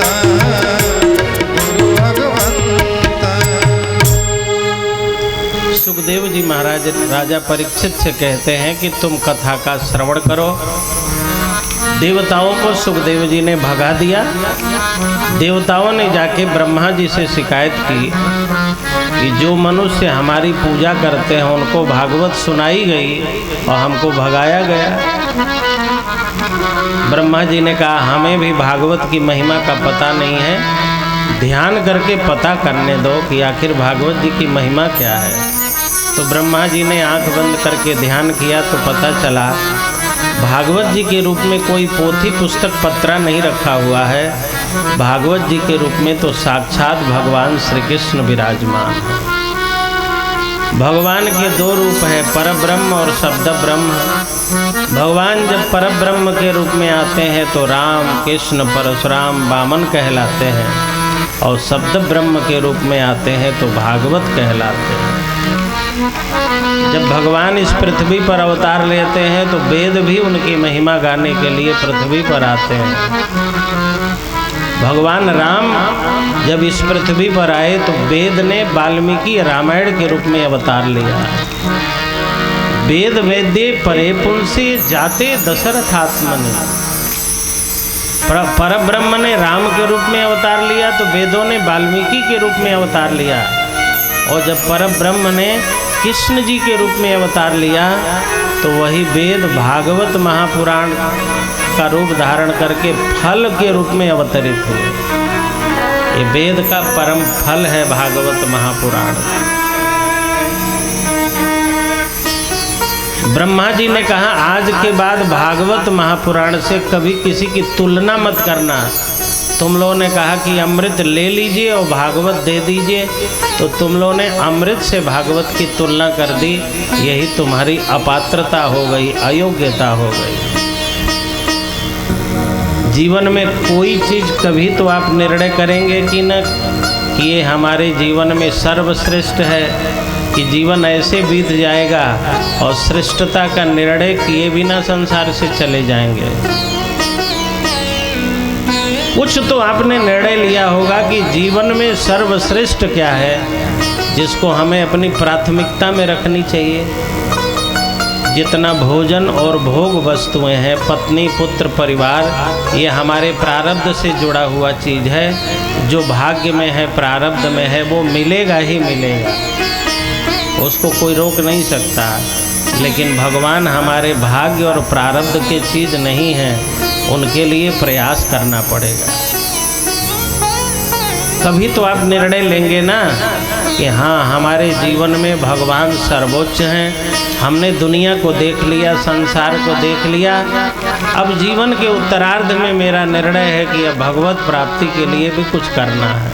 S1: गुरु भगवंत।
S3: सुखदेव जी महाराज राजा परीक्षित से कहते हैं कि तुम कथा का श्रवण करो, देवताओं को सुखदेव जी ने भगा दिया। देवताओं ने जाके ब्रह्मा जी से शिकायत की कि जो मनुष्य हमारी पूजा करते हैं उनको भागवत सुनाई गई और हमको भगाया गया। ब्रह्मा जी ने कहा हमें भी भागवत की महिमा का पता नहीं है, ध्यान करके पता करने दो कि आखिर भागवत जी की महिमा क्या है। तो ब्रह्मा जी ने आंख बंद करके ध्यान किया तो पता चला भागवत जी के रूप में कोई पोथी पुस्तक पत्रा नहीं रखा हुआ है। भागवत जी के रूप में तो साक्षात भगवान श्री कृष्ण विराजमान है। भगवान के दो रूप है, परब्रह्म और शब्द ब्रह्म। भगवान जब परब्रह्म के रूप में आते हैं तो राम, कृष्ण, परशुराम, वामन कहलाते हैं, और शब्द ब्रह्म के रूप में आते हैं तो भागवत कहलाते हैं। जब भगवान इस पृथ्वी पर अवतार लेते हैं तो वेद भी उनकी महिमा गाने के लिए पृथ्वी पर आते हैं। भगवान राम जब इस पृथ्वी पर आए तो वेद ने वाल्मीकि रामायण के रूप में अवतार लिया। वेद वेद्ये परे पुंसे जाते दशरथात्मनि। परब्रह्म ने राम के रूप में अवतार लिया तो वेदों ने वाल्मीकि के रूप में अवतार लिया, और जब परब्रह्म ने कृष्ण जी के रूप में अवतार लिया तो वही वेद भागवत महापुराण का रूप धारण करके फल के रूप में अवतरित हुए। ये वेद का परम फल है भागवत महापुराण। ब्रह्मा जी ने कहा आज के बाद भागवत महापुराण से कभी किसी की तुलना मत करना। तुम लोगों ने कहा कि अमृत ले लीजिए और भागवत दे दीजिए, तो तुम लोगों ने अमृत से भागवत की तुलना कर दी। यही तुम्हारी अपात्रता हो गई, अयोग्यता हो गई। जीवन में कोई चीज़ कभी तो आप निर्णय करेंगे कि न कि ये हमारे जीवन में सर्वश्रेष्ठ है, कि जीवन ऐसे बीत जाएगा और श्रेष्ठता का निर्णय किए बिना संसार से चले जाएंगे। कुछ तो आपने निर्णय लिया होगा कि जीवन में सर्वश्रेष्ठ क्या है, जिसको हमें अपनी प्राथमिकता में रखनी चाहिए। जितना भोजन और भोग वस्तुएं हैं, पत्नी, पुत्र, परिवार, ये हमारे प्रारब्ध से जुड़ा हुआ चीज़ है। जो भाग्य में है, प्रारब्ध में है, वो मिलेगा ही मिलेगा, उसको कोई रोक नहीं सकता। लेकिन भगवान हमारे भाग्य और प्रारब्ध के चीज़ नहीं हैं, उनके लिए प्रयास करना पड़ेगा। तभी तो आप निर्णय लेंगे ना कि हाँ, हमारे जीवन में भगवान सर्वोच्च हैं। हमने दुनिया को देख लिया, संसार को देख लिया, अब जीवन के उत्तरार्ध में मेरा निर्णय है कि अब भगवत प्राप्ति के लिए भी कुछ करना है।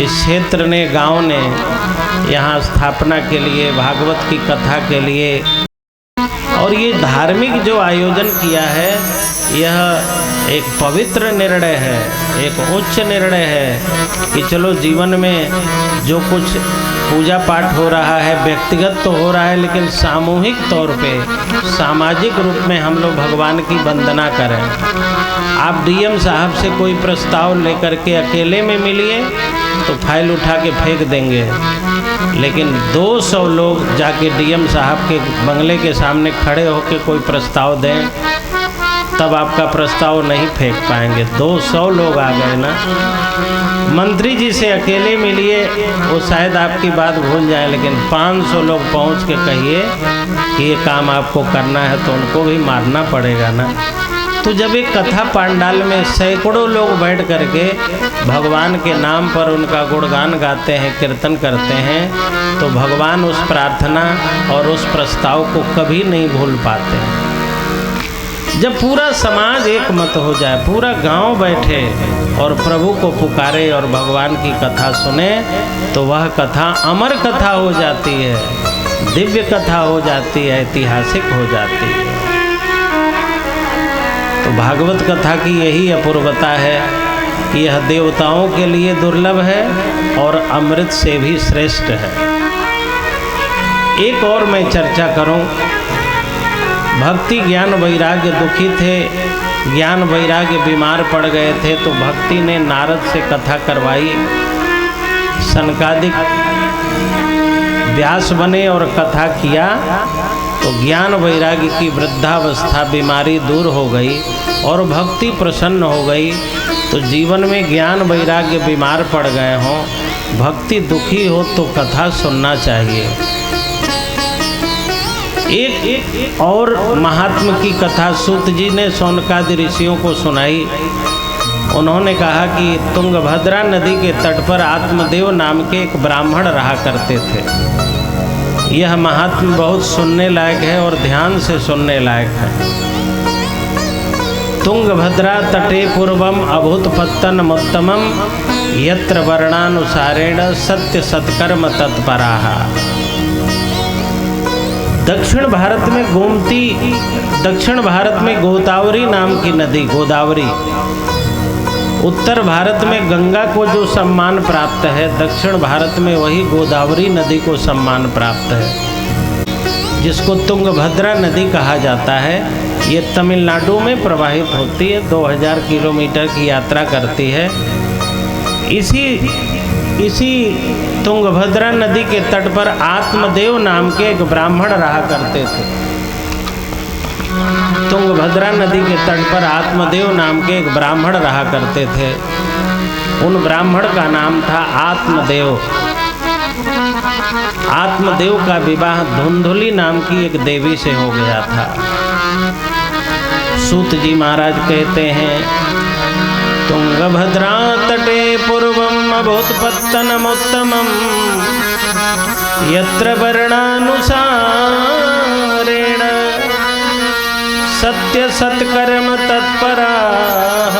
S3: इस क्षेत्र ने, गांव ने यहाँ स्थापना के लिए, भागवत की कथा के लिए और ये धार्मिक जो आयोजन किया है, यह एक पवित्र निर्णय है, एक उच्च निर्णय है कि चलो जीवन में जो कुछ पूजा पाठ हो रहा है, व्यक्तिगत तो हो रहा है, लेकिन सामूहिक तौर पे, सामाजिक रूप में हम लोग भगवान की वंदना करें। आप डीएम साहब से कोई प्रस्ताव लेकर के अकेले में मिलिए तो फाइल उठा के फेंक देंगे, लेकिन 200 लोग जाके डीएम साहब के बंगले के सामने खड़े होकर कोई प्रस्ताव दें, तब आपका प्रस्ताव नहीं फेंक पाएंगे। 200 लोग आ गए ना। मंत्री जी से अकेले मिलिए, वो शायद आपकी बात भूल जाए, लेकिन 500 लोग पहुंच के कहिए कि ये काम आपको करना है तो उनको भी मारना पड़ेगा ना। तो जब एक कथा पंडाल में सैकड़ों लोग बैठ करके भगवान के नाम पर उनका गुणगान गाते हैं, कीर्तन करते हैं, तो भगवान उस प्रार्थना और उस प्रस्ताव को कभी नहीं भूल पाते हैं। जब पूरा समाज एक मत हो जाए, पूरा गांव बैठे और प्रभु को पुकारे और भगवान की कथा सुने, तो वह कथा अमर कथा हो जाती है, दिव्य कथा हो जाती है, ऐतिहासिक हो जाती है। तो भागवत कथा की यही अपूर्वता है कि यह देवताओं के लिए दुर्लभ है और अमृत से भी श्रेष्ठ है। एक और मैं चर्चा करूं। भक्ति, ज्ञान, वैराग्य दुखी थे, ज्ञान वैराग्य बीमार पड़ गए थे, तो भक्ति ने नारद से कथा करवाई। सनकादिक व्यास बने और कथा किया, तो ज्ञान वैराग्य की वृद्धावस्था बीमारी दूर हो गई और भक्ति प्रसन्न हो गई। तो जीवन में ज्ञान वैराग्य बीमार पड़ गए हों, भक्ति दुखी हो तो कथा सुनना चाहिए। एक और महात्मा की कथा सूत जी ने शौनकादि ऋषियों को सुनाई। उन्होंने कहा कि तुंगभद्रा नदी के तट पर आत्मदेव नाम के एक ब्राह्मण रहा करते थे। यह महात्मा बहुत सुनने लायक है और ध्यान से सुनने लायक है। तुंगभद्रा तटे पूर्वम अभूतपत्तनमुत्तमं यत्र वर्णानुसारेण सत्य सत्कर्म तत्पराः। दक्षिण भारत में गोदावरी नाम की नदी गोदावरी, उत्तर भारत में गंगा को जो सम्मान प्राप्त है, दक्षिण भारत में वही गोदावरी नदी को सम्मान प्राप्त है, जिसको तुंगभद्रा नदी कहा जाता है। ये तमिलनाडु में प्रवाहित होती है, 2000 किलोमीटर की यात्रा करती है। इसी तुंगभद्रा नदी के तट पर आत्मदेव नाम के एक ब्राह्मण रहा करते थे। तुंगभद्रा नदी के तट पर आत्मदेव नाम के एक ब्राह्मण रहा करते थे। उन ब्राह्मण का नाम था आत्मदेव। आत्मदेव का विवाह धुंधुली नाम की एक देवी से हो गया था। सूत जी महाराज कहते हैं, तुंगभद्रा तटे पूर्वम अभूतपत्तनमुत्तमं यत्र वर्णानुसारेण सत्य सत्कर्म तत्पराः।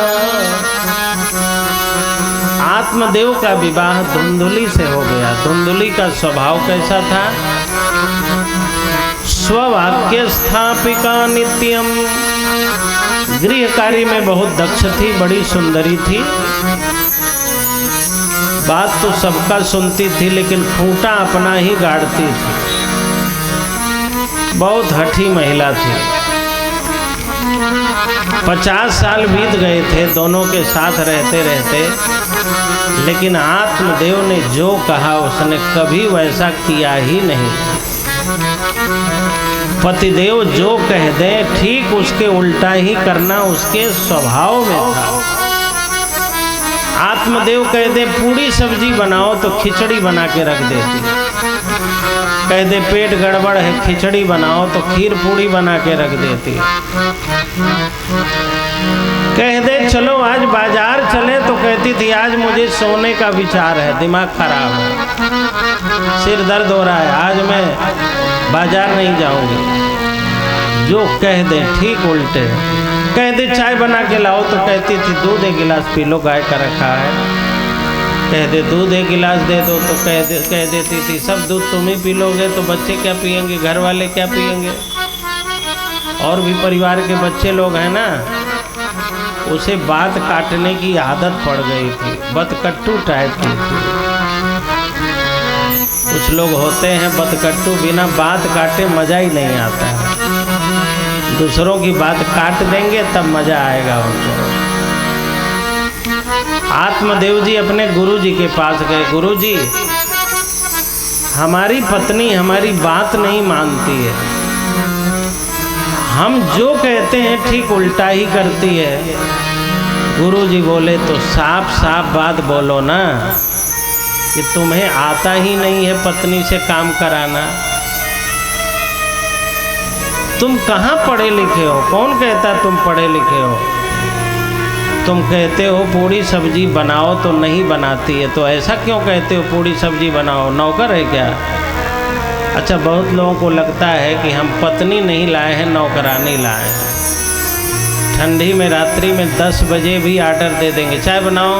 S3: आत्मदेव का विवाह धुंधुली से हो गया। धुंधुली का स्वभाव कैसा था? स्ववाक्य स्थापिका नित्यम, गृह कार्य में बहुत दक्ष थी, बड़ी सुंदरी थी। बात तो सबका सुनती थी लेकिन खूंटा अपना ही गाड़ती थी। बहुत हठी महिला थी। 50 साल बीत गए थे दोनों के साथ रहते रहते, लेकिन आत्मदेव ने जो कहा उसने कभी वैसा किया ही नहीं। पतिदेव जो कह दे ठीक उसके उल्टा ही करना उसके स्वभाव में था। आत्मदेव कह दे पूड़ी सब्जी बनाओ तो खिचड़ी बना के रख देती। कह दे पेट गड़बड़ है खिचड़ी बनाओ तो खीर पूड़ी बना के रख देती। कह दे चलो आज बाजार चले तो कहती थी आज मुझे सोने का विचार है, दिमाग खराब है, सिर दर्द हो रहा है, आज मैं बाजार नहीं जाऊंगी। जो कह दे ठीक उल्टे। कह दे चाय बना के लाओ तो कहती थी दूध एक गिलास पी लो, गाय का रखा है। कह दे दूध एक गिलास दे दो तो कह देती थी सब दूध तुम ही पी लोगे तो बच्चे क्या पियेंगे, घर वाले क्या पियेंगे। और भी परिवार के बच्चे लोग हैं ना, उसे बात काटने की आदत पड़ गई थी, बतकट्टू टाइप की थी। कुछ लोग होते हैं बतकट्टू, बिना बात काटे मजा ही नहीं आता है। दूसरों की बात काट देंगे तब मजा आएगा उनको। आत्मदेव जी अपने गुरु जी के पास गए। गुरु जी, हमारी पत्नी हमारी बात नहीं मानती है, हम जो कहते हैं ठीक उल्टा ही करती है। गुरु जी बोले तो साफ साफ बात बोलो ना कि तुम्हें आता ही नहीं है पत्नी से काम कराना। तुम कहाँ पढ़े लिखे हो? कौन कहता तुम पढ़े लिखे हो? तुम कहते हो पूड़ी सब्जी बनाओ तो नहीं बनाती है, तो ऐसा क्यों कहते हो पूड़ी सब्जी बनाओ? नौकर है क्या? अच्छा, बहुत लोगों को लगता है कि हम पत्नी नहीं लाए हैं, नौकरानी लाए हैं। ठंडी में रात्रि में 10 बजे भी आर्डर दे देंगे, चाय बनाओ,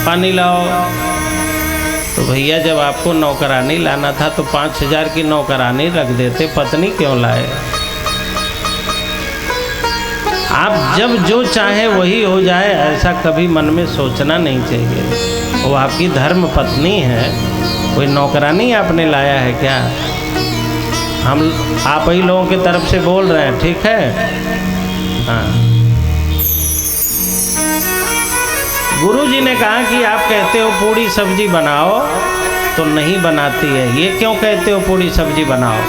S3: पानी लाओ। तो भैया जब आपको नौकरानी लाना था तो 5000 की नौकरानी रख देते, पत्नी क्यों लाए? आप जब जो चाहे वही हो जाए, ऐसा कभी मन में सोचना नहीं चाहिए। वो आपकी धर्म पत्नी है, कोई नौकरानी आपने लाया है क्या? हम आप ही लोगों की तरफ से बोल रहे हैं, ठीक है? हाँ। गुरुजी ने कहा कि आप कहते हो पूड़ी सब्जी बनाओ तो नहीं बनाती है, ये क्यों कहते हो पूड़ी सब्जी बनाओ?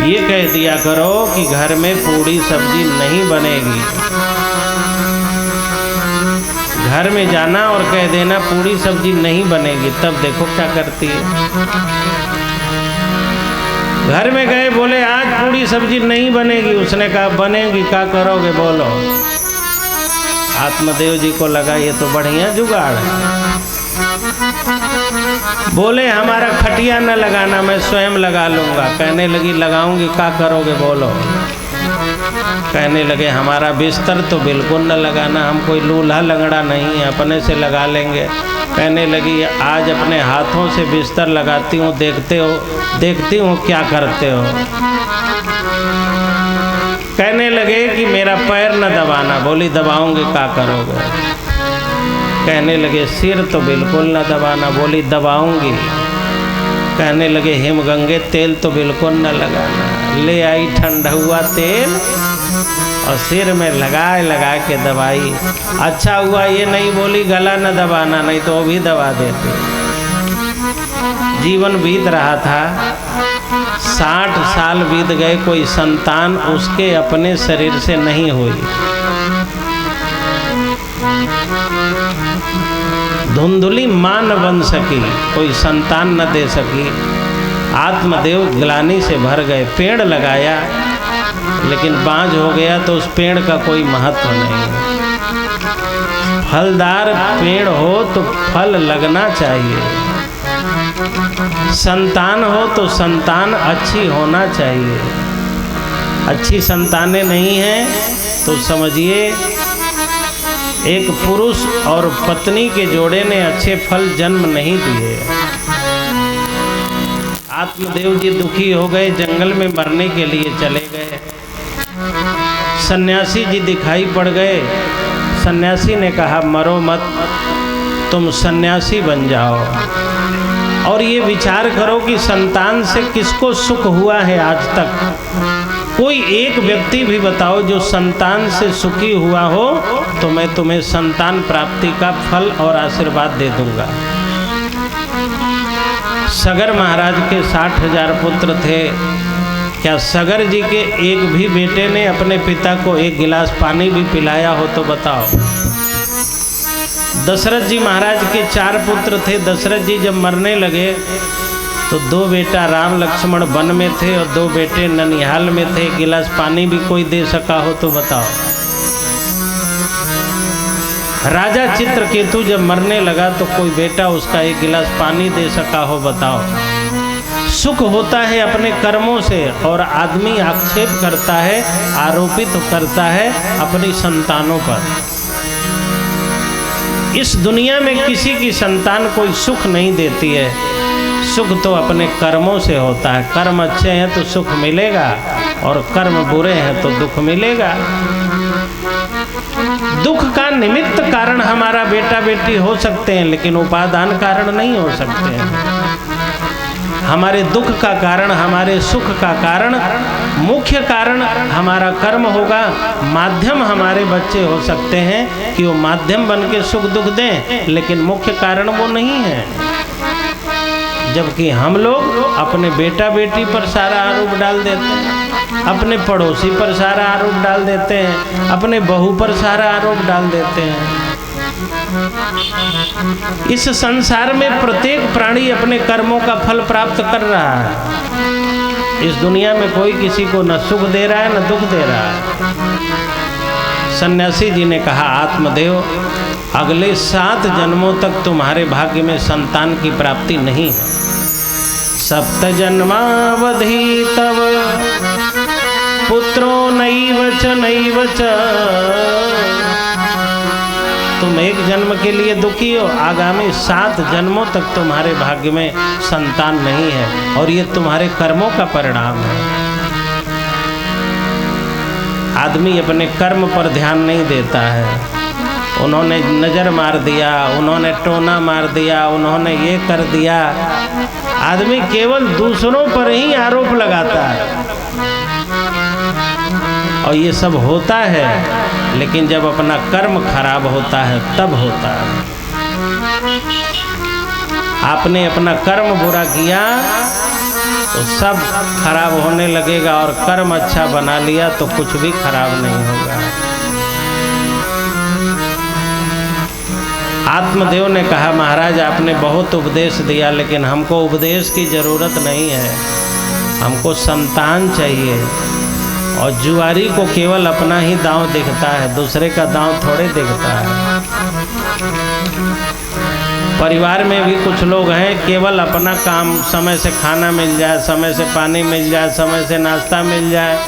S3: ये कह दिया करो कि घर में पूड़ी सब्जी नहीं बनेगी। घर में जाना और कह देना पूड़ी सब्जी नहीं बनेगी, तब देखो क्या करती है। घर में गए, बोले आज पूड़ी सब्जी नहीं बनेगी, उसने कहा बनेगी, क्या करोगे बोलो। आत्मदेव जी को लगा ये तो बढ़िया जुगाड़ है। बोले हमारा खटिया न लगाना, मैं स्वयं लगा लूंगा। कहने लगी लगाऊंगी, क्या करोगे बोलो। कहने लगे हमारा बिस्तर तो बिल्कुल न लगाना, हम कोई लूल्हा लंगड़ा नहीं है, अपने से लगा लेंगे। कहने लगी आज अपने हाथों से बिस्तर लगाती हूँ, देखती हूँ क्या करते हो। कहने लगे कि मेरा पैर न दबाना। बोली दबाऊंगी, क्या करोगे। कहने लगे सिर तो बिल्कुल न दबाना। बोली दबाऊंगी। कहने लगे हिमगंगे तेल तो बिल्कुल न लगाना। ले आई ठंडा हुआ तेल और सिर में लगा के दबाई। अच्छा हुआ ये नहीं बोली गला न दबाना, नहीं तो वो भी दबा देते। जीवन बीत रहा था, 60 साल बीत गए, कोई संतान उसके अपने शरीर से नहीं हुई। धुंधुली मां न बन सकी, कोई संतान न दे सकी। आत्मदेव ग्लानि से भर गए। पेड़ लगाया लेकिन बांझ हो गया, तो उस पेड़ का कोई महत्व नहीं। फलदार पेड़ हो तो फल लगना चाहिए। संतान हो तो संतान अच्छी होना चाहिए। अच्छी संतानें नहीं हैं तो समझिए एक पुरुष और पत्नी के जोड़े ने अच्छे फल जन्म नहीं दिए। आत्मदेव जी दुखी हो गए, जंगल में मरने के लिए चले गए। सन्यासी जी दिखाई पड़ गए। सन्यासी ने कहा मरो मत, तुम सन्यासी बन जाओ और ये विचार करो कि संतान से किसको सुख हुआ है आज तक। कोई एक व्यक्ति भी बताओ जो संतान से सुखी हुआ हो, तो मैं तुम्हें संतान प्राप्ति का फल और आशीर्वाद दे दूंगा। सगर महाराज के 60,000 पुत्र थे। क्या सगर जी के एक भी बेटे ने अपने पिता को एक गिलास पानी भी पिलाया हो तो बताओ। दशरथ जी महाराज के 4 पुत्र थे। दशरथ जी जब मरने लगे तो 2 बेटा राम लक्ष्मण वन में थे और 2 बेटे ननिहाल में थे। एक गिलास पानी भी कोई दे सका हो तो बताओ। राजा चित्रकेतु जब मरने लगा तो कोई बेटा उसका एक गिलास पानी दे सका हो बताओ। सुख होता है अपने कर्मों से और आदमी आक्षेप करता है, आरोपित करता है अपनी संतानों पर। इस दुनिया में किसी की संतान कोई सुख नहीं देती है। सुख तो अपने कर्मों से होता है। कर्म अच्छे हैं तो सुख मिलेगा और कर्म बुरे हैं तो दुख मिलेगा। दुख का निमित्त कारण हमारा बेटा बेटी हो सकते हैं, लेकिन उपादान कारण नहीं हो सकते हैं। हमारे दुख का कारण, हमारे सुख का कारण, मुख्य कारण हमारा कर्म होगा। माध्यम हमारे बच्चे हो सकते हैं कि वो माध्यम बन के सुख दुख दें, लेकिन मुख्य कारण वो नहीं है। जबकि हम लोग अपने बेटा बेटी पर सारा आरोप डाल देते हैं, अपने पड़ोसी पर सारा आरोप डाल देते हैं, अपने बहू पर सारा आरोप डाल देते हैं। इस संसार में प्रत्येक प्राणी अपने कर्मों का फल प्राप्त कर रहा है। इस दुनिया में कोई किसी को न सुख दे रहा है न दुख दे रहा है। सन्यासी जी ने कहा आत्मदेव, अगले 7 जन्मों तक तुम्हारे भाग्य में संतान की प्राप्ति नहीं है। 7 जन्मावधि तव पुत्रो नैव च। तुम एक जन्म के लिए दुखी हो, आगामी 7 जन्मों तक तुम्हारे भाग्य में संतान नहीं है और ये तुम्हारे कर्मों का परिणाम है। आदमी अपने कर्म पर ध्यान नहीं देता है। उन्होंने नज़र मार दिया, उन्होंने टोना मार दिया, उन्होंने ये कर दिया। आदमी केवल दूसरों पर ही आरोप लगाता है और ये सब होता है, लेकिन जब अपना कर्म खराब होता है तब होता है। आपने अपना कर्म बुरा किया तो सब खराब होने लगेगा, और कर्म अच्छा बना लिया तो कुछ भी खराब नहीं होगा। आत्मदेव ने कहा, महाराज आपने बहुत उपदेश दिया, लेकिन हमको उपदेश की ज़रूरत नहीं है, हमको संतान चाहिए। और जुआरी को केवल अपना ही दांव दिखता है, दूसरे का दांव थोड़े दिखता है। परिवार में भी कुछ लोग हैं, केवल अपना काम, समय से खाना मिल जाए, समय से पानी मिल जाए, समय से नाश्ता मिल जाए,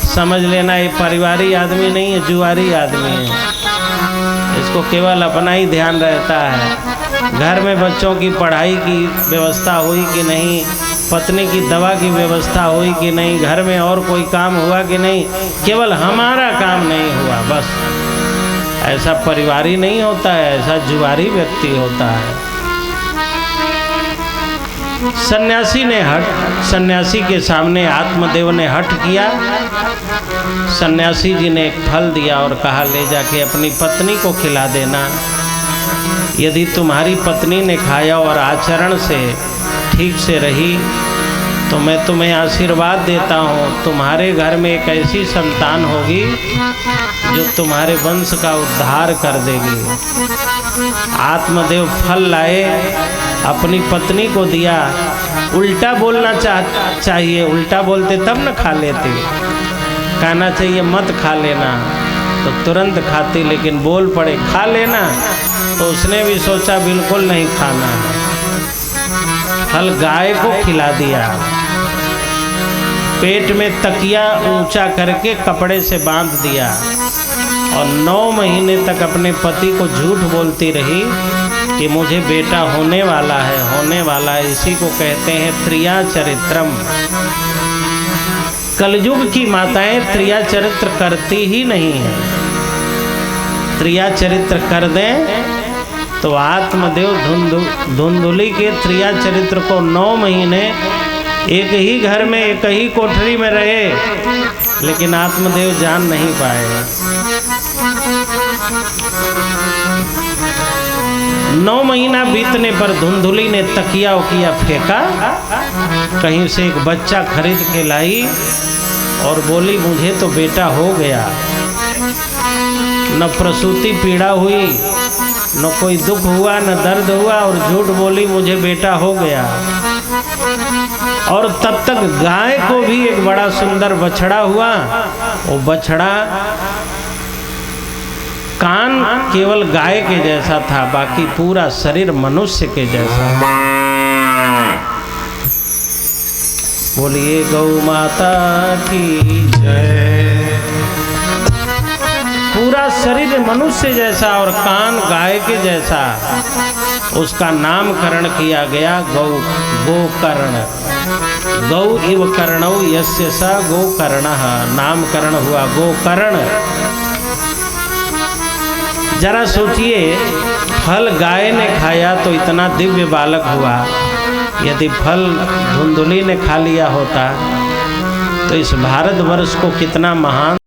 S3: समझ लेना ये परिवारी आदमी नहीं है, जुआरी आदमी है। इसको केवल अपना ही ध्यान रहता है। घर में बच्चों की पढ़ाई की व्यवस्था हुई कि नहीं, पत्नी की दवा की व्यवस्था हुई कि नहीं, घर में और कोई काम हुआ कि नहीं, केवल हमारा काम नहीं हुआ बस। ऐसा परिवारी नहीं होता है, ऐसा जुआरी व्यक्ति होता है। सन्यासी के सामने आत्मदेव ने हठ किया। सन्यासी जी ने एक फल दिया और कहा, ले जाके अपनी पत्नी को खिला देना। यदि तुम्हारी पत्नी ने खाया और आचरण से ठीक से रही तो मैं तुम्हें आशीर्वाद देता हूँ, तुम्हारे घर में एक ऐसी संतान होगी जो तुम्हारे वंश का उद्धार कर देगी। आत्मदेव फल लाए, अपनी पत्नी को दिया। उल्टा बोलना चाहिए, उल्टा बोलते तब न खा लेते। कहना चाहिए मत खा लेना, तो तुरंत खाती, लेकिन बोल पड़े खा लेना तो उसने भी सोचा बिल्कुल नहीं खाना है। फल गाय को खिला दिया, पेट में तकिया ऊंचा करके कपड़े से बांध दिया, और 9 महीने तक अपने पति को झूठ बोलती रही कि मुझे बेटा होने वाला है, होने वाला है। इसी को कहते हैं त्रिया चरित्रम। कलयुग की माताएं त्रिया चरित्र करती ही नहीं है। त्रिया चरित्र कर दें तो आत्मदेव धुंधुली के त्रिया चरित्र को 9 महीने एक ही घर में, एक ही कोठरी में रहे, लेकिन आत्मदेव जान नहीं पाए। 9 महीना बीतने पर धुंधुली ने तकिया उकिया फेंका, कहीं से एक बच्चा खरीद के लाई और बोली मुझे तो बेटा हो गया। न प्रसूति पीड़ा हुई, न कोई दुख हुआ, न दर्द हुआ, और झूठ बोली मुझे बेटा हो गया। और तब तक गाय को भी एक बड़ा सुंदर बछड़ा हुआ। वो बछड़ा कान केवल गाय के जैसा था, बाकी पूरा शरीर मनुष्य के जैसा। बोलिए गौ माता की जय। पूरा शरीर मनुष्य जैसा और कान गाय के जैसा। उसका नामकरण किया गया गोकर्ण। गौ इव कर्णौ यस्य स गोकर्णः, नामकरण हुआ गोकर्ण। जरा सोचिए, फल गाय ने खाया तो इतना दिव्य बालक हुआ, यदि फल धुंधुली ने खा लिया होता तो इस भारतवर्ष को कितना महान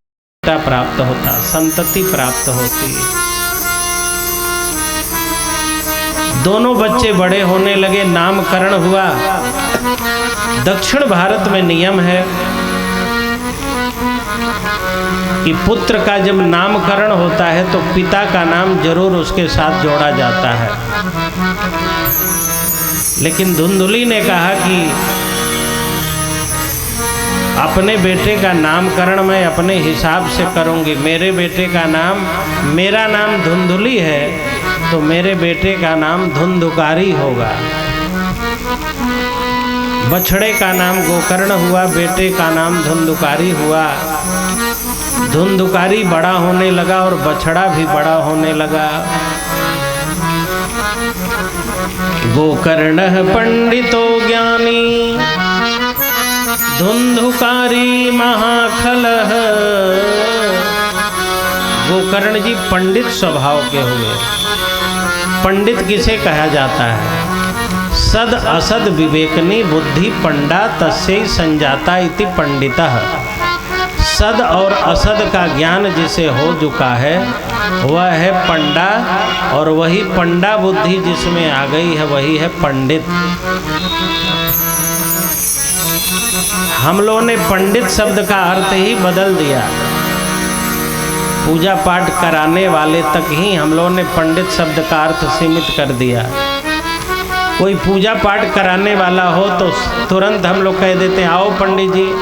S3: प्राप्त होता, संतति प्राप्त होती। दोनों बच्चे बड़े होने लगे, नामकरण हुआ। दक्षिण भारत में नियम है कि पुत्र का जब नामकरण होता है तो पिता का नाम जरूर उसके साथ जोड़ा जाता है। लेकिन धुंधुली ने कहा कि अपने बेटे का नामकरण मैं अपने हिसाब से करूंगी। मेरे बेटे का नाम, मेरा नाम धुंधुली है तो मेरे बेटे का नाम धुंधुकारी होगा। बछड़े का नाम गोकर्ण हुआ, बेटे का नाम धुंधुकारी हुआ। धुंधुकारी बड़ा होने लगा और बछड़ा भी बड़ा होने लगा। गोकर्णः पंडितो ज्ञानी धुंधुकारी महाखलः। गोकर्ण जी पंडित स्वभाव के हुए। पंडित किसे कहा जाता है? सद असद विवेकनी बुद्धि पंडा तस्यै संजाता इति पंडितः। सद और असद का ज्ञान जिसे हो चुका है वह है पंडा, और वही पंडा बुद्धि जिसमें आ गई है वही है पंडित। हम लोगों ने पंडित शब्द का अर्थ ही बदल दिया। पूजा पाठ कराने वाले तक ही हम लोगों ने पंडित शब्द का अर्थ सीमित कर दिया। कोई पूजा पाठ कराने वाला हो तो तुरंत हम लोग कह देते हैं आओ पंडित जी।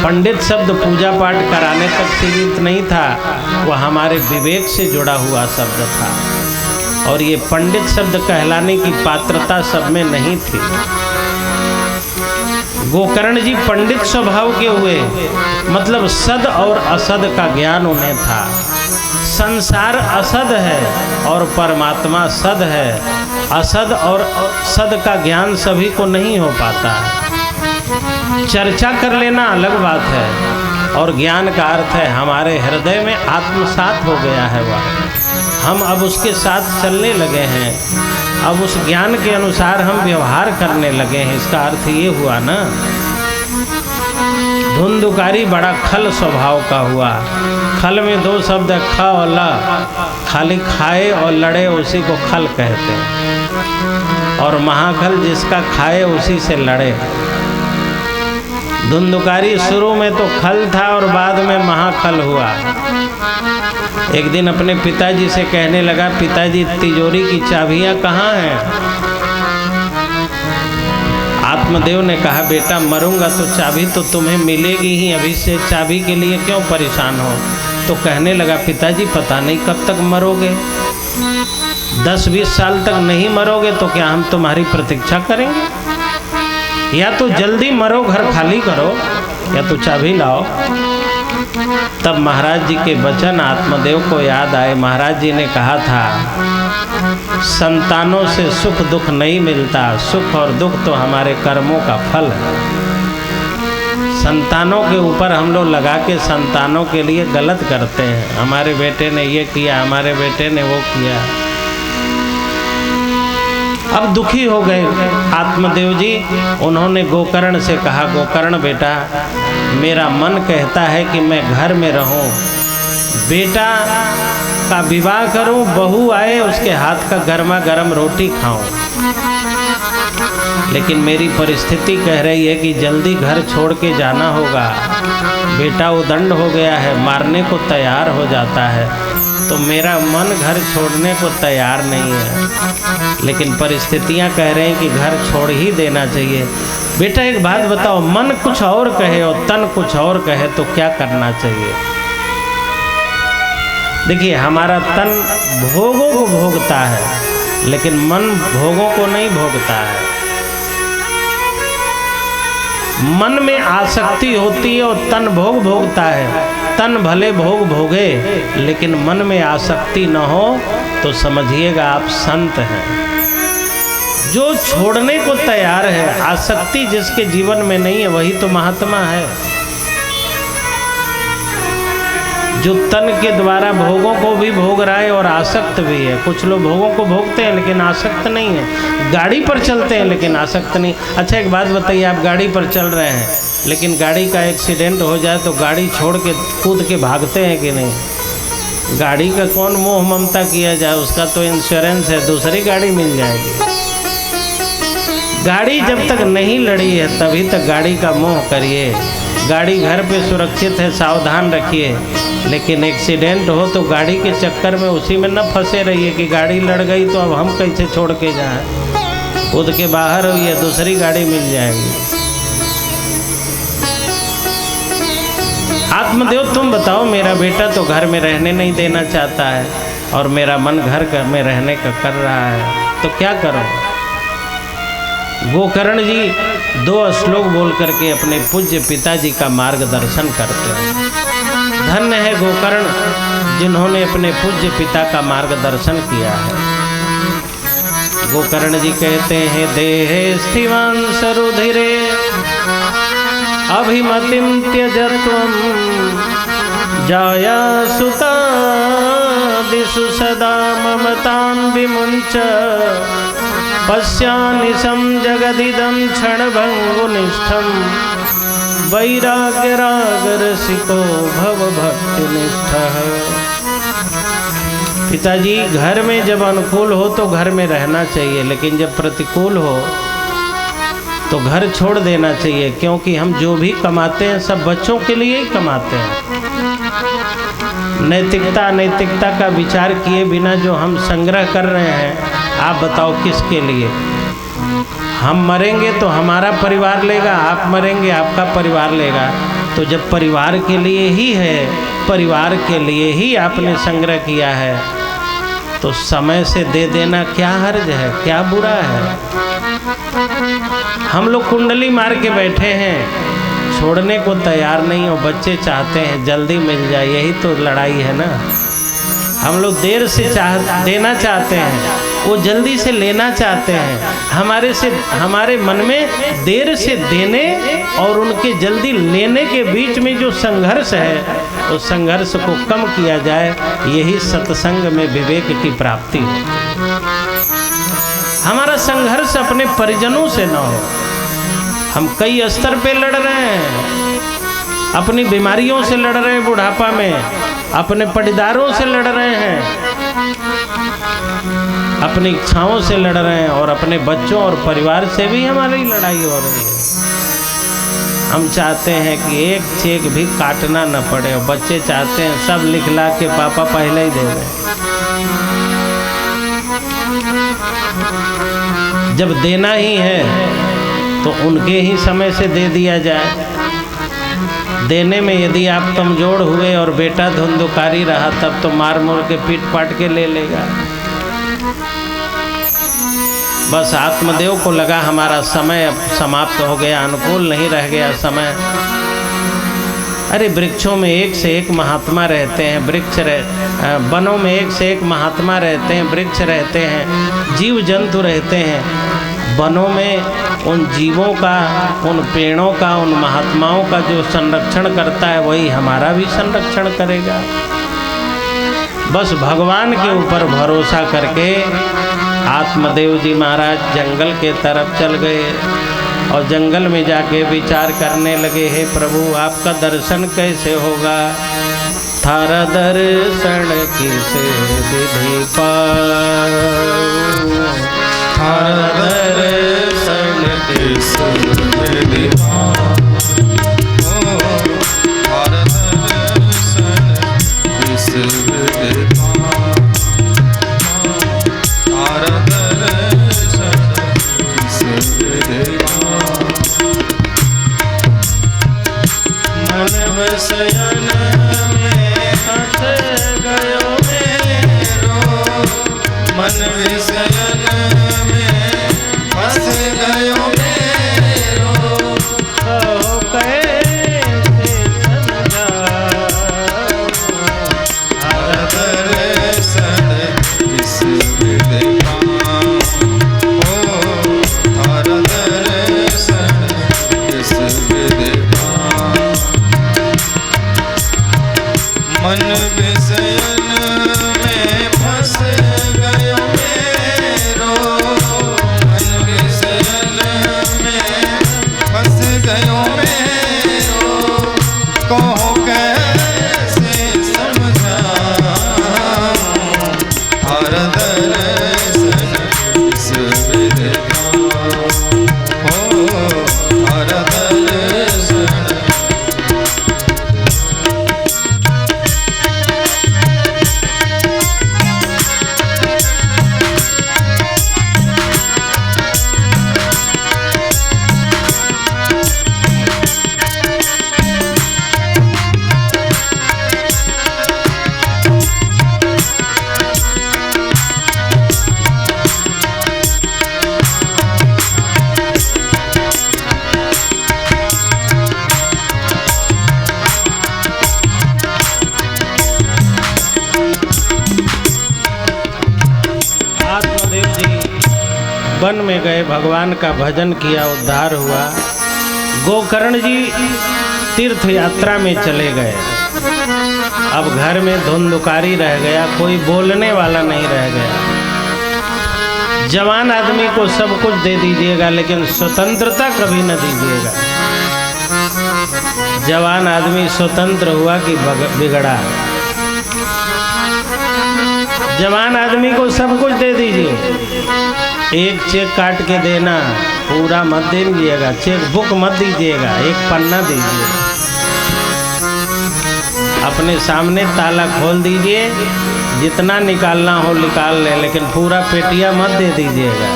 S3: पंडित शब्द पूजा पाठ कराने तक सीमित नहीं था, वह हमारे विवेक से जुड़ा हुआ शब्द था। और ये पंडित शब्द कहलाने की पात्रता सब में नहीं थी। गोकर्ण जी पंडित स्वभाव के हुए, मतलब सद और असद का ज्ञान उन्हें था। संसार असद है और परमात्मा सद है। असद और सद का ज्ञान सभी को नहीं हो पाता है। चर्चा कर लेना अलग बात है, और ज्ञान का अर्थ है हमारे हृदय में आत्मसात हो गया है वह। हम अब उसके साथ चलने लगे हैं, अब उस ज्ञान के अनुसार हम व्यवहार करने लगे हैं। इसका अर्थ ये हुआ ना, धुंधुकारी बड़ा खल स्वभाव का हुआ। खल में दो शब्द है, ख और ल। खाली खाए और लड़े उसी को खल कहते हैं, और महाखल जिसका खाए उसी से लड़े। धुंधुकारी शुरू में तो खल था और बाद में महाखल हुआ। एक दिन अपने पिताजी से कहने लगा, पिताजी तिजोरी की चाबियां कहाँ हैं? आत्मदेव ने कहा, बेटा मरूंगा तो चाबी तो तुम्हें मिलेगी ही, अभी से चाबी के लिए क्यों परेशान हो? तो कहने लगा, पिताजी पता नहीं कब तक मरोगे, 10-20 साल तक नहीं मरोगे तो क्या हम तुम्हारी प्रतीक्षा करेंगे? या तो जल्दी मरो, घर खाली करो, या तो चाबी लाओ। तब महाराज जी के वचन आत्मदेव को याद आए। महाराज जी ने कहा था, संतानों से सुख दुख नहीं मिलता, सुख और दुख तो हमारे कर्मों का फल है। संतानों के ऊपर हम लोग लगा के संतानों के लिए गलत करते हैं। हमारे बेटे ने ये किया, हमारे बेटे ने वो किया। अब दुखी हो गए आत्मदेव जी। उन्होंने गोकर्ण से कहा, गोकर्ण बेटा, मेरा मन कहता है कि मैं घर में रहूं, बेटा का विवाह करूं, बहू आए उसके हाथ का गर्मा गर्म रोटी खाऊं। लेकिन मेरी परिस्थिति कह रही है कि जल्दी घर छोड़ के जाना होगा। बेटा उदंड हो गया है, मारने को तैयार हो जाता है, तो मेरा मन घर छोड़ने को तैयार नहीं है। लेकिन परिस्थितियां कह रहे हैं कि घर छोड़ ही देना चाहिए। बेटा एक बात बताओ, मन कुछ और कहे और तन कुछ और कहे तो क्या करना चाहिए? देखिए, हमारा तन भोगों को भोगता है, लेकिन मन भोगों को नहीं भोगता है। मन में आसक्ति होती है और तन भोग भोगता है। तन भले भोग भोगे, लेकिन मन में आसक्ति न हो तो समझिएगा आप संत हैं। जो छोड़ने को तैयार है, आसक्ति जिसके जीवन में नहीं है, वही तो महात्मा है। जो तन के द्वारा भोगों को भी भोग रहा है और आसक्त भी है। कुछ लोग भोगों को भोगते हैं लेकिन आसक्त नहीं है। गाड़ी पर चलते हैं लेकिन आसक्त नहीं। अच्छा एक बात बताइए, आप गाड़ी पर चल रहे हैं लेकिन गाड़ी का एक्सीडेंट हो जाए तो गाड़ी छोड़ के कूद के भागते हैं कि नहीं? गाड़ी का कौन मोह ममता किया जाए, उसका तो इंश्योरेंस है, दूसरी गाड़ी मिल जाएगी। गाड़ी जब तक नहीं लड़ी है तभी तक गाड़ी का मोह करिए। गाड़ी घर पे सुरक्षित है, सावधान रखिए, लेकिन एक्सीडेंट हो तो गाड़ी के चक्कर में उसी में न फंसे रहिए कि गाड़ी लड़ गई तो अब हम कैसे छोड़ के जाएं। कूद के बाहर होइए, दूसरी गाड़ी मिल जाएगी। आत्मदेव तुम बताओ, मेरा बेटा तो घर में रहने नहीं देना चाहता है और मेरा मन घर में रहने का कर रहा है, तो क्या करो? गोकर्ण जी 2 श्लोक बोल करके अपने पूज्य पिताजी का मार्गदर्शन करते हैं। धन्य है गोकर्ण जिन्होंने अपने पूज्य पिता का मार्गदर्शन किया है। गोकर्ण जी कहते हैं, देहे स्थिवांस रुधिरे अभिमतिं त्यजत्वं जाया सुता दिशु सदा ममतां विमुञ्च पश्यानिशं जगदिदं क्षणभङ्गुनिष्ठं वैराग्यरागरसिको भवभक्तिनिष्ठः। पिताजी, घर में जब अनुकूल हो तो घर में रहना चाहिए, लेकिन जब प्रतिकूल हो तो घर छोड़ देना चाहिए, क्योंकि हम जो भी कमाते हैं सब बच्चों के लिए ही कमाते हैं। नैतिकता अनैतिकता का विचार किए बिना जो हम संग्रह कर रहे हैं, आप बताओ किसके लिए? हम मरेंगे तो हमारा परिवार लेगा, आप मरेंगे आपका परिवार लेगा। तो जब परिवार के लिए ही है, परिवार के लिए ही आपने संग्रह किया है, तो समय से दे देना क्या हर्ज है, क्या बुरा है? हम लोग कुंडली मार के बैठे हैं, छोड़ने को तैयार नहीं हो। बच्चे चाहते हैं जल्दी मिल जाए, यही तो लड़ाई है ना। हम लोग देर से देना चाहते हैं, वो जल्दी से लेना चाहते हैं। हमारे मन में देर से देने और उनके जल्दी लेने के बीच में जो संघर्ष है, उस संघर्ष को कम किया जाए, यही सत्संग में विवेक की प्राप्ति है। हमारा संघर्ष अपने परिजनों से न हो। हम कई स्तर पे लड़ रहे हैं, अपनी बीमारियों से लड़ रहे हैं, बुढ़ापा में अपने पटीदारों से लड़ रहे हैं, अपनी इच्छाओं से लड़ रहे हैं, और अपने बच्चों और परिवार से भी हमारी लड़ाई हो रही है। हम चाहते हैं कि एक चेक भी काटना न पड़े, और बच्चे चाहते हैं सब लिखला के पापा पहले ही दे दें। जब देना ही है तो उनके ही समय से दे दिया जाए। देने में यदि आप कमजोर हुए और बेटा धुंधुकारी रहा, तब तो मार मोर के पीट पाट के ले लेगा। बस आत्मदेव को लगा हमारा समय अब समाप्त हो गया, अनुकूल नहीं रह गया समय। अरे वृक्षों में एक से एक महात्मा रहते हैं, वनों में एक से एक महात्मा रहते हैं, वृक्ष रहते हैं, जीव जंतु रहते हैं। वनों में उन जीवों का, उन पेड़ों का, उन महात्माओं का जो संरक्षण करता है, वही हमारा भी संरक्षण करेगा। बस भगवान के ऊपर भरोसा करके आत्मदेव जी महाराज जंगल के तरफ चल गए, और जंगल में जाके विचार करने लगे, हे प्रभु आपका दर्शन कैसे होगा? थारा दर्शन किसे विधि पाऊं, थारा दर्शन किस विधि पाऊं, थारा दर्शन किस विधि पाऊं, थारा दर्शन किस विधि पाऊं। मन बसयन में फंस गयो मेरो, मन विषयन में फंस गयो मेरो, कहो कैसे समझाऊं, थारा दर्शन किस विधि पाऊं, थारा दर्शन किस विधि पाऊं। मन विषयन में फंस गयो मेरो, मन विषयन में फंस गयो मेरो, कहो कैसे समझाऊं, थारा दर्शन किस विधि पाऊं, थारा दर्शन। वन में गए, भगवान का भजन किया, उद्धार हुआ। गोकर्ण जी तीर्थ यात्रा में चले गए। अब घर में धुंधुकारी रह गया, कोई बोलने वाला नहीं रह गया। जवान आदमी को सब कुछ दे दीजिएगा, लेकिन स्वतंत्रता कभी न दीजिएगा। जवान आदमी स्वतंत्र हुआ कि बिगड़ा। जवान आदमी को सब कुछ दे दीजिए, एक चेक काट के देना, पूरा मत दीजिएगा, चेक बुक मत दीजिएगा, एक पन्ना दीजिए। अपने सामने ताला खोल दीजिए, जितना निकालना हो निकाल ले, लेकिन पूरा पेटिया मत दे दीजिएगा।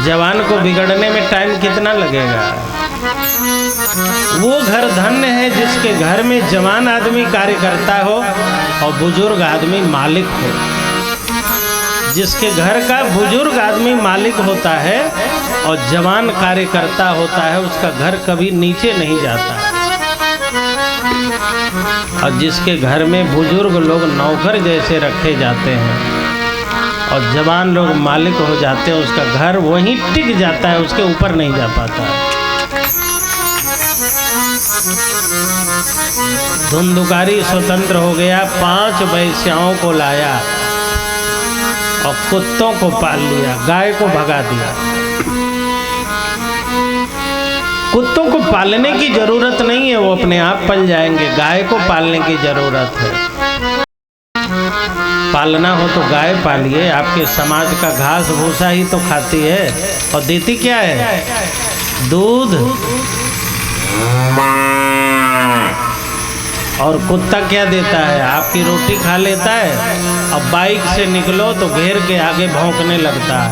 S3: जवान को बिगड़ने में टाइम कितना लगेगा? वो घर धन्य है जिसके घर में जवान आदमी कार्य करता हो और बुजुर्ग आदमी मालिक हो। जिसके घर का बुजुर्ग आदमी मालिक होता है और जवान कार्य करता होता है, उसका घर कभी नीचे नहीं जाता। और जिसके घर में बुजुर्ग लोग नौकर जैसे रखे जाते हैं और जवान लोग मालिक हो जाते हैं, उसका घर वहीं टिक जाता है, उसके ऊपर नहीं जा पाता। धुंधुकारी स्वतंत्र हो गया, 5 वैश्याओं को लाया और कुत्तों को पाल लिया, गाय को भगा दिया। कुत्तों को पालने की जरूरत नहीं है, वो अपने आप पल जाएंगे। गाय को पालने की जरूरत है। पालना हो तो गाय पालिए। आपके समाज का घास भूसा ही तो खाती है और देती क्या है? दूध। और कुत्ता क्या देता है? आपकी रोटी खा लेता है। अब बाइक से निकलो तो घेर के आगे भौंकने लगता है।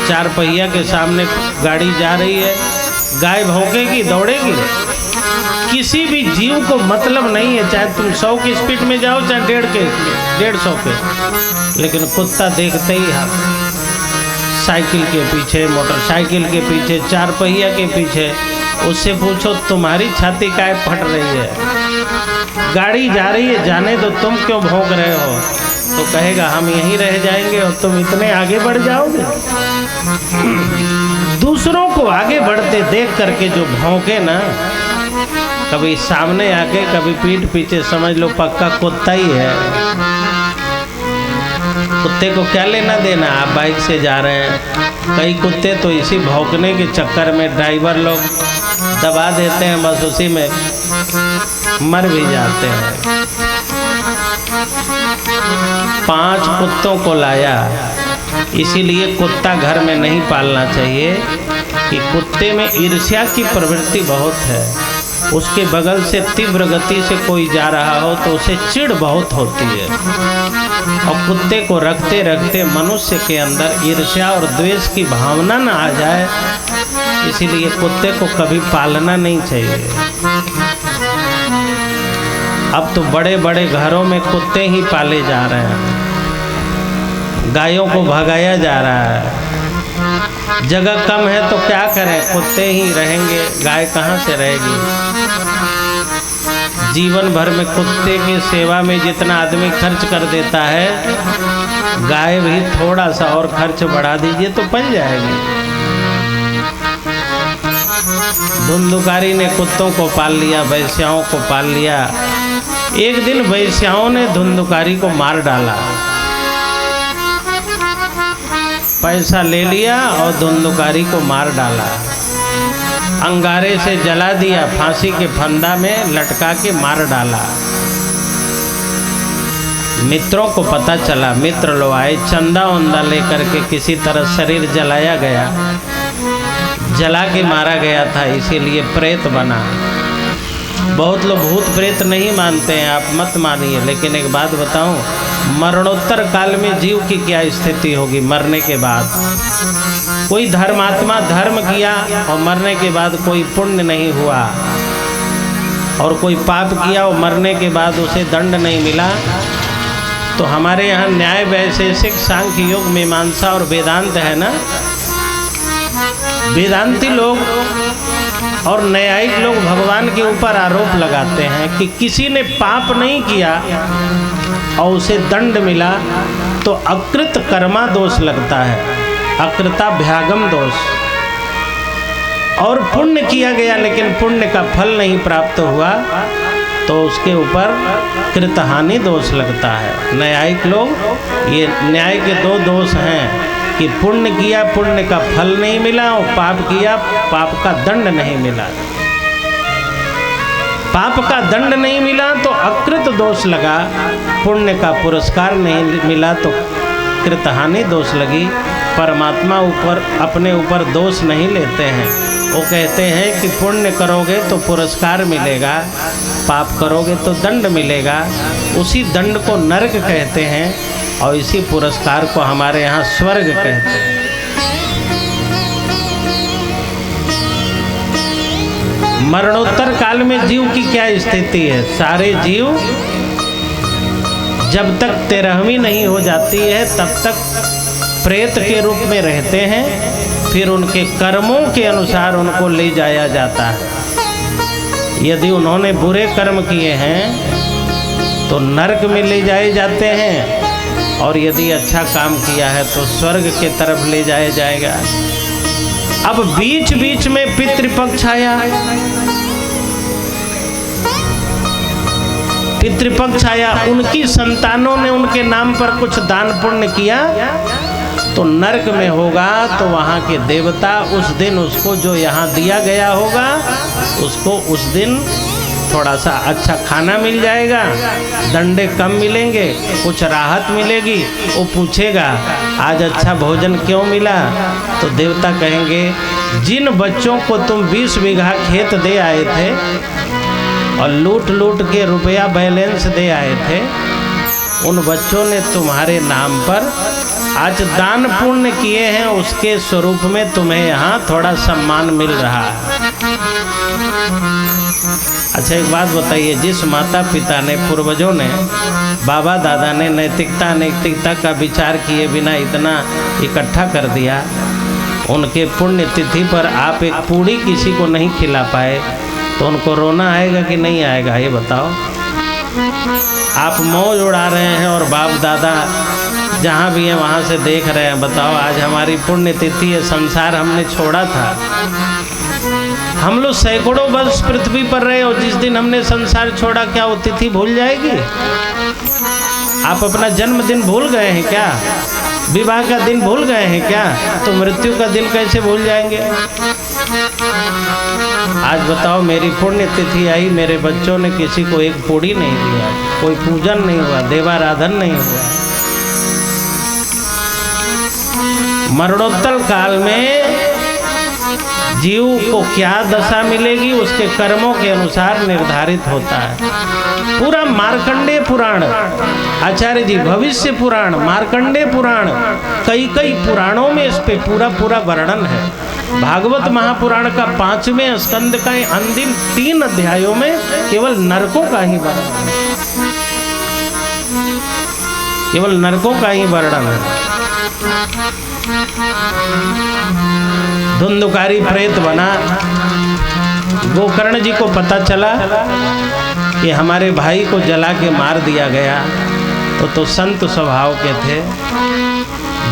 S3: 4 पहिया के सामने गाड़ी जा रही है, गाय भौंकेगी, दौड़ेगी। किसी भी जीव को मतलब नहीं है, चाहे तुम 100 की स्पीड में जाओ, चाहे 150 के, लेकिन कुत्ता देखते ही साइकिल के पीछे, मोटरसाइकिल के पीछे, 4 पहिया के पीछे। उससे पूछो तुम्हारी छाती काहे फट रही है? गाड़ी जा रही है, जाने दो, तुम क्यों भौंक रहे हो? तो कहेगा हम यहीं रह जाएंगे और तुम इतने आगे बढ़ जाओगे। दूसरों को आगे बढ़ते देख करके जो भौंके ना, कभी सामने आके कभी पीठ पीछे, समझ लो पक्का कुत्ता ही है। कुत्ते को क्या लेना देना? आप बाइक से जा रहे हैं। कई कुत्ते तो इसी भौंकने के चक्कर में ड्राइवर लोग दबा देते हैं, बस उसी में मर भी जाते हैं। 5 कुत्तों को लाया। इसीलिए कुत्ता घर में नहीं पालना चाहिए कि कुत्ते में ईर्ष्या की प्रवृत्ति बहुत है। उसके बगल से तीव्र गति से कोई जा रहा हो तो उसे चिढ़ बहुत होती है। और कुत्ते को रखते रखते मनुष्य के अंदर ईर्ष्या और द्वेष की भावना न आ जाए, इसीलिए कुत्ते को कभी पालना नहीं चाहिए। अब तो बड़े बड़े घरों में कुत्ते ही पाले जा रहे हैं, गायों को भगाया जा रहा है। जगह कम है तो क्या करें, कुत्ते ही रहेंगे, गाय कहाँ से रहेगी? जीवन भर में कुत्ते की सेवा में जितना आदमी खर्च कर देता है, गाय भी थोड़ा सा और खर्च बढ़ा दीजिए तो पल जाएगी। धुंधुकारी ने कुत्तों को पाल लिया, वैश्याओं को पाल लिया। एक दिन वैश्याओं ने धुंधुकारी को मार डाला, पैसा ले लिया और धुंधुकारी को मार डाला। अंगारे से जला दिया, फांसी के फंदा में लटका के मार डाला। मित्रों को पता चला, मित्र लोग आए, चंदा उंदा लेकर के किसी तरह शरीर जलाया गया, जला के मारा गया था, इसीलिए प्रेत बना। बहुत लोग भूत प्रेत नहीं मानते हैं, आप मत मानिए, लेकिन एक बात बताऊं, मरणोत्तर काल में जीव की क्या स्थिति होगी मरने के बाद। कोई धर्मात्मा धर्म किया और मरने के बाद कोई पुण्य नहीं हुआ, और कोई पाप किया और मरने के बाद उसे दंड नहीं मिला, तो हमारे यहाँ न्याय वैशेषिक सांख्य योग मीमांसा और वेदांत है ना। वेदांती लोग और न्यायिक लोग भगवान के ऊपर आरोप लगाते हैं कि किसी ने पाप नहीं किया और उसे दंड मिला तो अकृत कर्मा दोष लगता है, अकृताभ्यागम दोष। और पुण्य किया गया लेकिन पुण्य का फल नहीं प्राप्त हुआ तो उसके ऊपर कृतहानि दोष लगता है। न्यायिक लोग, ये न्याय के 2 दोष हैं कि पुण्य किया, पुण्य का फल नहीं मिला, और पाप किया, पाप का दंड नहीं मिला। पाप का दंड नहीं मिला तो अकृत दोष लगा, पुण्य का पुरस्कार नहीं मिला तो कृत हानि दोष लगी। परमात्मा ऊपर अपने ऊपर दोष नहीं लेते हैं। वो कहते हैं कि पुण्य करोगे तो पुरस्कार मिलेगा, पाप करोगे तो दंड मिलेगा। उसी दंड को नरक कहते हैं और इसी पुरस्कार को हमारे यहाँ स्वर्ग कहते हैं। मरणोत्तर काल में जीव की क्या स्थिति है? सारे जीव जब तक 13वीं नहीं हो जाती है तब तक प्रेत के रूप में रहते हैं। फिर उनके कर्मों के अनुसार उनको ले जाया जाता है। यदि उन्होंने बुरे कर्म किए हैं तो नरक में ले जाए जाते हैं, और यदि अच्छा काम किया है तो स्वर्ग के तरफ ले जाया जाएगा। अब बीच बीच में पितृपक्ष आया। पितृपक्ष आया, उनकी संतानों ने उनके नाम पर कुछ दान पुण्य किया तो नरक में होगा। तो वहाँ के देवता उस दिन उसको जो यहाँ दिया गया होगा उसको उस दिन थोड़ा सा अच्छा खाना मिल जाएगा, दंडे कम मिलेंगे, कुछ राहत मिलेगी। वो पूछेगा आज अच्छा भोजन क्यों मिला? तो देवता कहेंगे जिन बच्चों को तुम 20 बीघा खेत दे आए थे और लूट लूट के रुपया बैलेंस दे आए थे, उन बच्चों ने तुम्हारे नाम पर आज दान पुण्य किए हैं, उसके स्वरूप में तुम्हें यहाँ थोड़ा सम्मान मिल रहा है। अच्छा एक बात बताइए, जिस माता पिता ने, पूर्वजों ने, बाबा दादा ने नैतिकता अनैतिकता का विचार किए बिना इतना इकट्ठा कर दिया, उनके पुण्य तिथि पर आप एक पूड़ी किसी को नहीं खिला पाए तो उनको रोना आएगा कि नहीं आएगा? ये बताओ। आप मौज उड़ा रहे हैं और बाप दादा जहाँ भी हैं वहाँ से देख रहे हैं। बताओ आज हमारी पुण्य तिथि है, संसार हमने छोड़ा था। हम लोग सैकड़ों वर्ष पृथ्वी पर रहे और जिस दिन हमने संसार छोड़ा क्या वो तिथि भूल जाएगी? आप अपना जन्मदिन भूल गए हैं क्या? विवाह का दिन भूल गए हैं क्या? तो मृत्यु का दिन कैसे भूल जाएंगे? आज बताओ मेरी पुण्य तिथि आई, मेरे बच्चों ने किसी को एक पूड़ी नहीं दिया, कोई पूजन नहीं हुआ, देवाराधन नहीं हुआ। मरणोत्तर काल में जीव को क्या दशा मिलेगी उसके कर्मों के अनुसार निर्धारित होता है। पूरा मार्कंडेय पुराण, आचार्य जी भविष्य पुराण, मार्कंडेय पुराण, कई कई पुराणों में इस पे पूरा पूरा वर्णन है। भागवत महापुराण का 5वें स्कंद का अंतिम 3 अध्यायों में केवल नरकों का ही वर्णन है, केवल नरकों का ही वर्णन है। धुंधुकारी प्रेत बना। गोकर्ण जी को पता चला कि हमारे भाई को जला के मार दिया गया, तो संत स्वभाव के थे।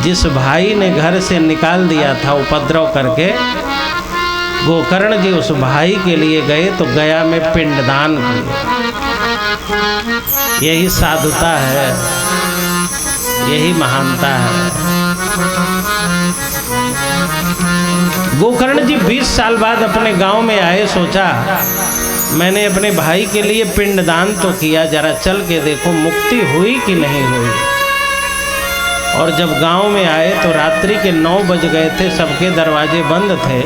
S3: जिस भाई ने घर से निकाल दिया था उपद्रव करके, गोकर्ण जी उस भाई के लिए गए तो गया में पिंडदान किए। यही साधुता है, यही महानता है। गोकर्ण जी 20 साल बाद अपने गांव में आए, सोचा मैंने अपने भाई के लिए पिंडदान तो किया, जरा चल के देखो मुक्ति हुई कि नहीं हुई। और जब गांव में आए तो रात्रि के 9 बज गए थे, सबके दरवाजे बंद थे।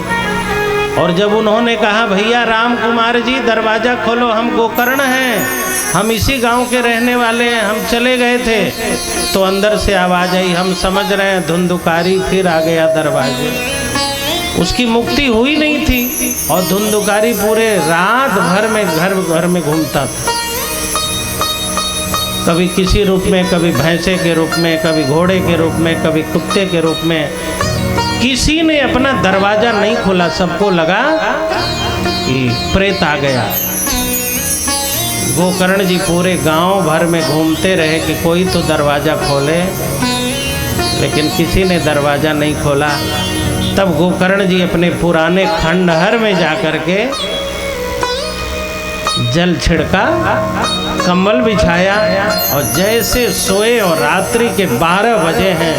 S3: और जब उन्होंने कहा भैया राम कुमार जी दरवाज़ा खोलो, हम गोकर्ण हैं, हम इसी गांव के रहने वाले हैं, हम चले गए थे, तो अंदर से आवाज़ आई हम समझ रहे हैं धुंधुकारी फिर आ गया दरवाजे। उसकी मुक्ति हुई नहीं थी और धुंधुकारी पूरे रात भर में घर में घूमता था, कभी किसी रूप में, कभी भैंसे के रूप में, कभी घोड़े के रूप में, कभी कुत्ते के रूप में। किसी ने अपना दरवाज़ा नहीं खोला, सबको लगा कि प्रेत आ गया। गोकर्ण जी पूरे गांव भर में घूमते रहे कि कोई तो दरवाज़ा खोले, लेकिन किसी ने दरवाज़ा नहीं खोला। तब गोकर्ण जी अपने पुराने खंडहर में जाकर के जल छिड़का, कंबल बिछाया और जैसे सोए और रात्रि के 12 बजे हैं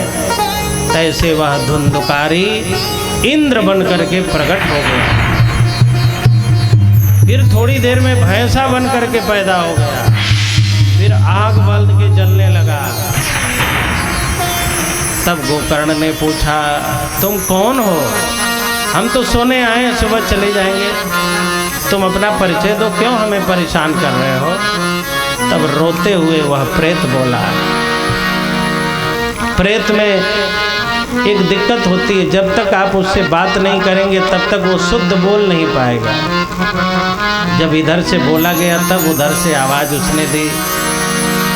S3: तैसे वह धुंधुकारी इंद्र बन करके प्रकट हो गया। फिर थोड़ी देर में भैंसा बन करके पैदा हो गया, फिर आग बल्द के जलने लगा। तब गोकर्ण ने पूछा, तुम कौन हो? हम तो सोने आए हैं, सुबह चले जाएंगे, तुम अपना परिचय दो, क्यों हमें परेशान कर रहे हो? तब रोते हुए वह प्रेत बोला, प्रेत में एक दिक्कत होती है, जब तक आप उससे बात नहीं करेंगे तब तक वो शुद्ध बोल नहीं पाएगा। जब इधर से बोला गया तब उधर से आवाज उसने दी,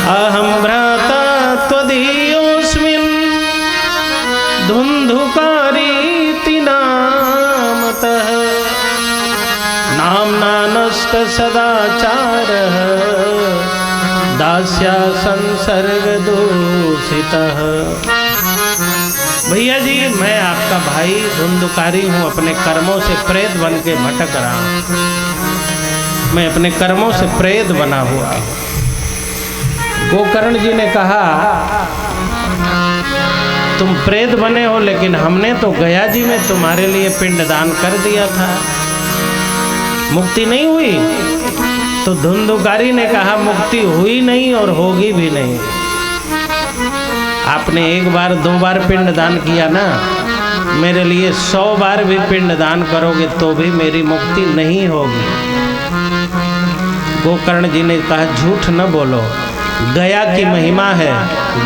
S3: अहम भ्राता त्वदीयोऽस्मिन् धुन्धुकारीति नामतः नाम्ना नष्ट सदाचारः दास्या संसर्ग दूषितः। भैया जी, मैं आपका भाई धुंधुकारी हूँ, अपने कर्मों से प्रेत बन के भटक रहा हूँ, मैं अपने कर्मों से प्रेत बना हुआ। गोकर्ण जी ने कहा, तुम प्रेत बने हो, लेकिन हमने तो गया जी में तुम्हारे लिए पिंडदान कर दिया था, मुक्ति नहीं हुई। तो धुंधुकारी ने कहा, मुक्ति हुई नहीं और होगी भी नहीं। आपने एक बार 2 बार पिंडदान किया ना, मेरे लिए 100 बार भी पिंडदान करोगे तो भी मेरी मुक्ति नहीं होगी। गोकर्ण जी ने कहा, झूठ न बोलो, गया की महिमा है,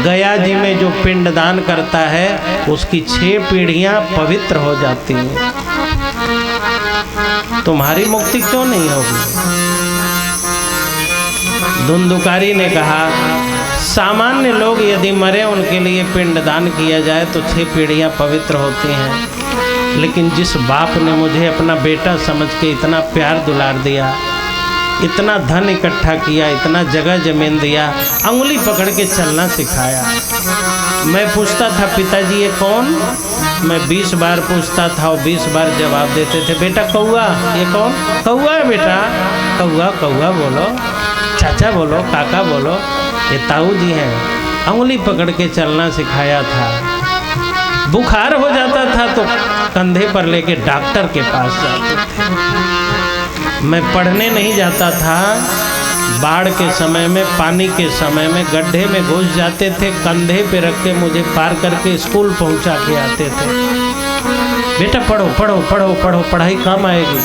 S3: गया जी में जो पिंडदान करता है उसकी 6 पीढ़ियां पवित्र हो जाती हैं, तुम्हारी मुक्ति क्यों नहीं होगी? धुंधुकारी ने कहा, सामान्य लोग यदि मरे उनके लिए पिंडदान किया जाए तो 6 पीढ़ियां पवित्र होती हैं, लेकिन जिस बाप ने मुझे अपना बेटा समझ के इतना प्यार दुलार दिया, इतना धन इकट्ठा किया, इतना जगह जमीन दिया, अंगुली पकड़ के चलना सिखाया। मैं पूछता था, पिताजी ये कौन? मैं 20 बार पूछता था और 20 बार जवाब देते थे, बेटा कौआ। ये कौन? कौआ है बेटा। कौआ कौआ बोलो, चाचा बोलो, काका बोलो, ये ताऊ जी हैं। अंगुली पकड़ के चलना सिखाया था। बुखार हो जाता था तो कंधे पर लेके डॉक्टर के पास जाते थे। मैं पढ़ने नहीं जाता था, बाढ़ के समय में, पानी के समय में गड्ढे में घुस जाते थे, कंधे पे रख के मुझे पार करके स्कूल पहुंचा के आते थे। बेटा पढ़ो पढ़ो पढ़ो पढ़ो, पढ़ाई काम आएगी।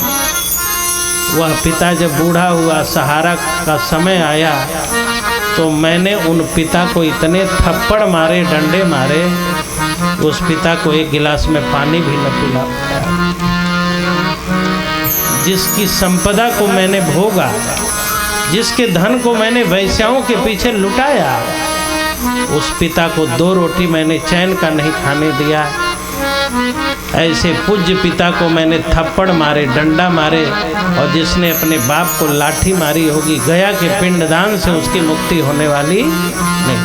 S3: वह पिता जब बूढ़ा हुआ, सहारा का समय आया, तो मैंने उन पिता को इतने थप्पड़ मारे, डंडे मारे, उस पिता को एक गिलास में पानी भी न पिला पाया। जिसकी संपदा को मैंने भोगा, जिसके धन को मैंने वैश्याओं के पीछे लुटाया, उस पिता को 2 रोटी मैंने चैन का नहीं खाने दिया। ऐसे पूज्य पिता को मैंने थप्पड़ मारे, डंडा मारे, और जिसने अपने बाप को लाठी मारी होगी, गया के पिंडदान से उसकी मुक्ति होने वाली नहीं।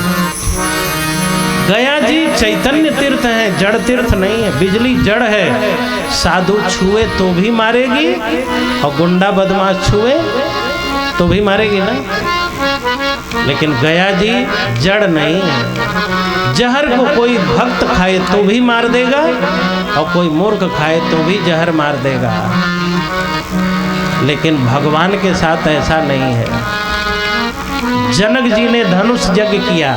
S3: गया जी चैतन्य तीर्थ है, जड़ तीर्थ नहीं है। बिजली जड़ है, साधु छुए तो भी मारेगी और गुंडा बदमाश छुए तो भी मारेगी ना। लेकिन गया जी जड़ नहीं है। जहर को कोई भक्त खाए तो भी मार देगा और कोई मूर्ख खाए तो भी जहर मार देगा। लेकिन भगवान के साथ ऐसा नहीं है। जनक जी ने धनुष यज्ञ किया,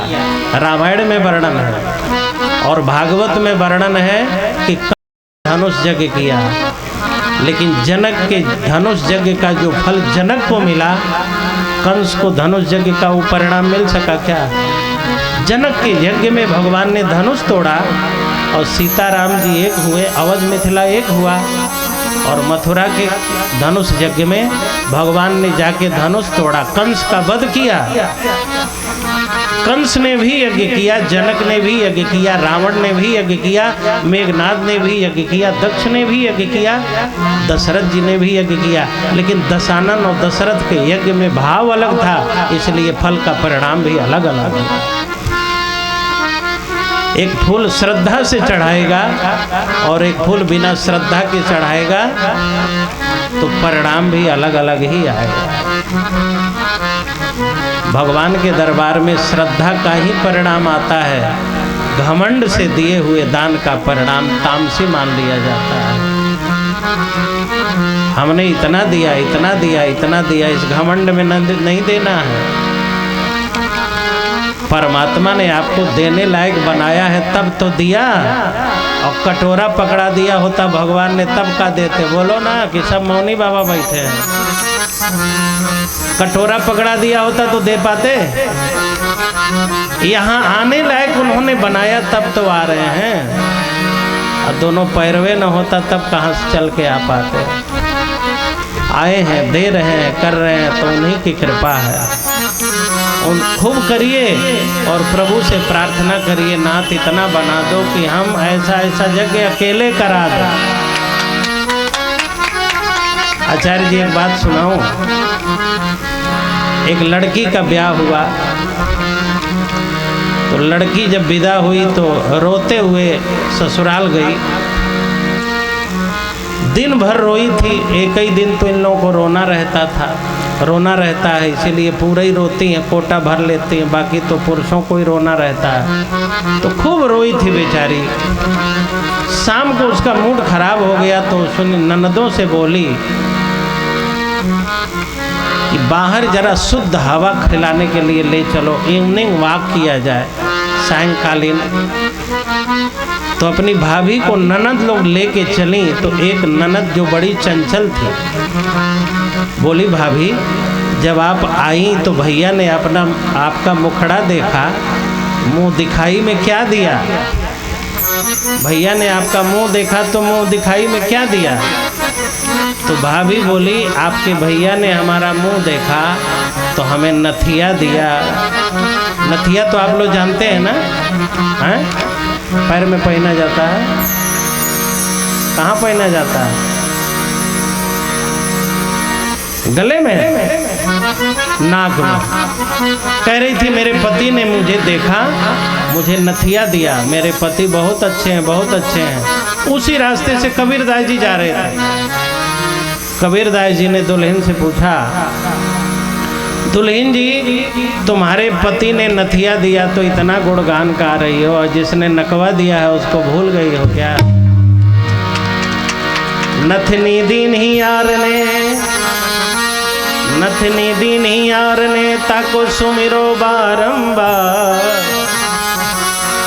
S3: रामायण में वर्णन है, और भागवत में वर्णन है कि धनुष यज्ञ किया। लेकिन जनक के धनुष यज्ञ का जो फल जनक को मिला, कंस को धनुष यज्ञ का वो परिणाम मिल सका क्या? जनक के यज्ञ में भगवान ने धनुष तोड़ा और सीताराम जी एक हुए, अवध मिथिला एक हुआ, और मथुरा के धनुष यज्ञ में भगवान ने जाके धनुष तोड़ा, कंस का वध किया। कंस ने भी यज्ञ किया, जनक ने भी यज्ञ किया, रावण ने भी यज्ञ किया, मेघनाद ने भी यज्ञ किया, दक्ष ने भी यज्ञ किया, दशरथ जी ने भी यज्ञ किया। लेकिन दशानन और दशरथ के यज्ञ में भाव अलग था, इसलिए फल का परिणाम भी अलग अलग है। एक फूल श्रद्धा से चढ़ाएगा और एक फूल बिना श्रद्धा के चढ़ाएगा तो परिणाम भी अलग अलग ही आएगा। भगवान के दरबार में श्रद्धा का ही परिणाम आता है, घमंड से दिए हुए दान का परिणाम तामसी मान लिया जाता है। हमने इतना दिया, इतना दिया, इतना दिया, इस घमंड में नहीं देना है। परमात्मा ने आपको देने लायक बनाया है तब तो दिया, और कटोरा पकड़ा दिया होता भगवान ने तब का देते। बोलो ना कि सब मौनी बाबा बैठे हैं, कटोरा पकड़ा दिया होता तो दे पाते? यहाँ आने लायक उन्होंने बनाया तब तो आ रहे हैं, और दोनों पैरवे न होता तब कहाँ से चल के आ पाते? आए हैं, दे रहे हैं, कर रहे हैं, तो उन्हीं की कृपा है। उन खूब करिए और प्रभु से प्रार्थना करिए, नाथ इतना बना दो कि हम ऐसा ऐसा यज्ञ अकेले करा दें। आचार्य जी एक बात सुनाऊं। एक लड़की का ब्याह हुआ, तो लड़की जब विदा हुई तो रोते हुए ससुराल गई। दिन भर रोई थी, एक ही दिन तो इन लोगों को रोना रहता था, रोना रहता है, इसीलिए पूरा ही रोती हैं, कोटा भर लेती हैं, बाकी तो पुरुषों को ही रोना रहता है। तो खूब रोई थी बेचारी। शाम को उसका मूड खराब हो गया तो उसने ननदों से बोली कि बाहर जरा शुद्ध हवा खिलाने के लिए ले चलो, इवनिंग वॉक किया जाए सायंकालीन। तो अपनी भाभी को ननद लोग लेके चली, तो एक ननद जो बड़ी चंचल थी बोली, भाभी जब आप आई तो भैया ने आपका मुखड़ा देखा, मुंह दिखाई में क्या दिया? भैया ने आपका मुंह देखा तो मुंह दिखाई में क्या दिया? तो भाभी बोली, आपके भैया ने हमारा मुंह देखा तो हमें नथिया दिया। नथिया तो आप लोग जानते हैं ना, हैं? पैर में पहना जाता है। कहाँ पहना जाता है? गले में, नाक में। कह रही थी मेरे पति ने मुझे देखा, मुझे नथिया दिया, मेरे पति बहुत अच्छे हैं, बहुत अच्छे हैं। उसी रास्ते से कबीरदास जी जा रहे थे। कबीरदास जी ने दुल्हन से पूछा, दुल्हन जी तुम्हारे पति ने नथिया दिया तो इतना गुणगान गा रही हो, और जिसने नकवा दिया है उसको भूल गई हो क्या? नथनी दीन ही यार ने, नथनी दीन ही यार ने, ताको सुमिरो बारंबार,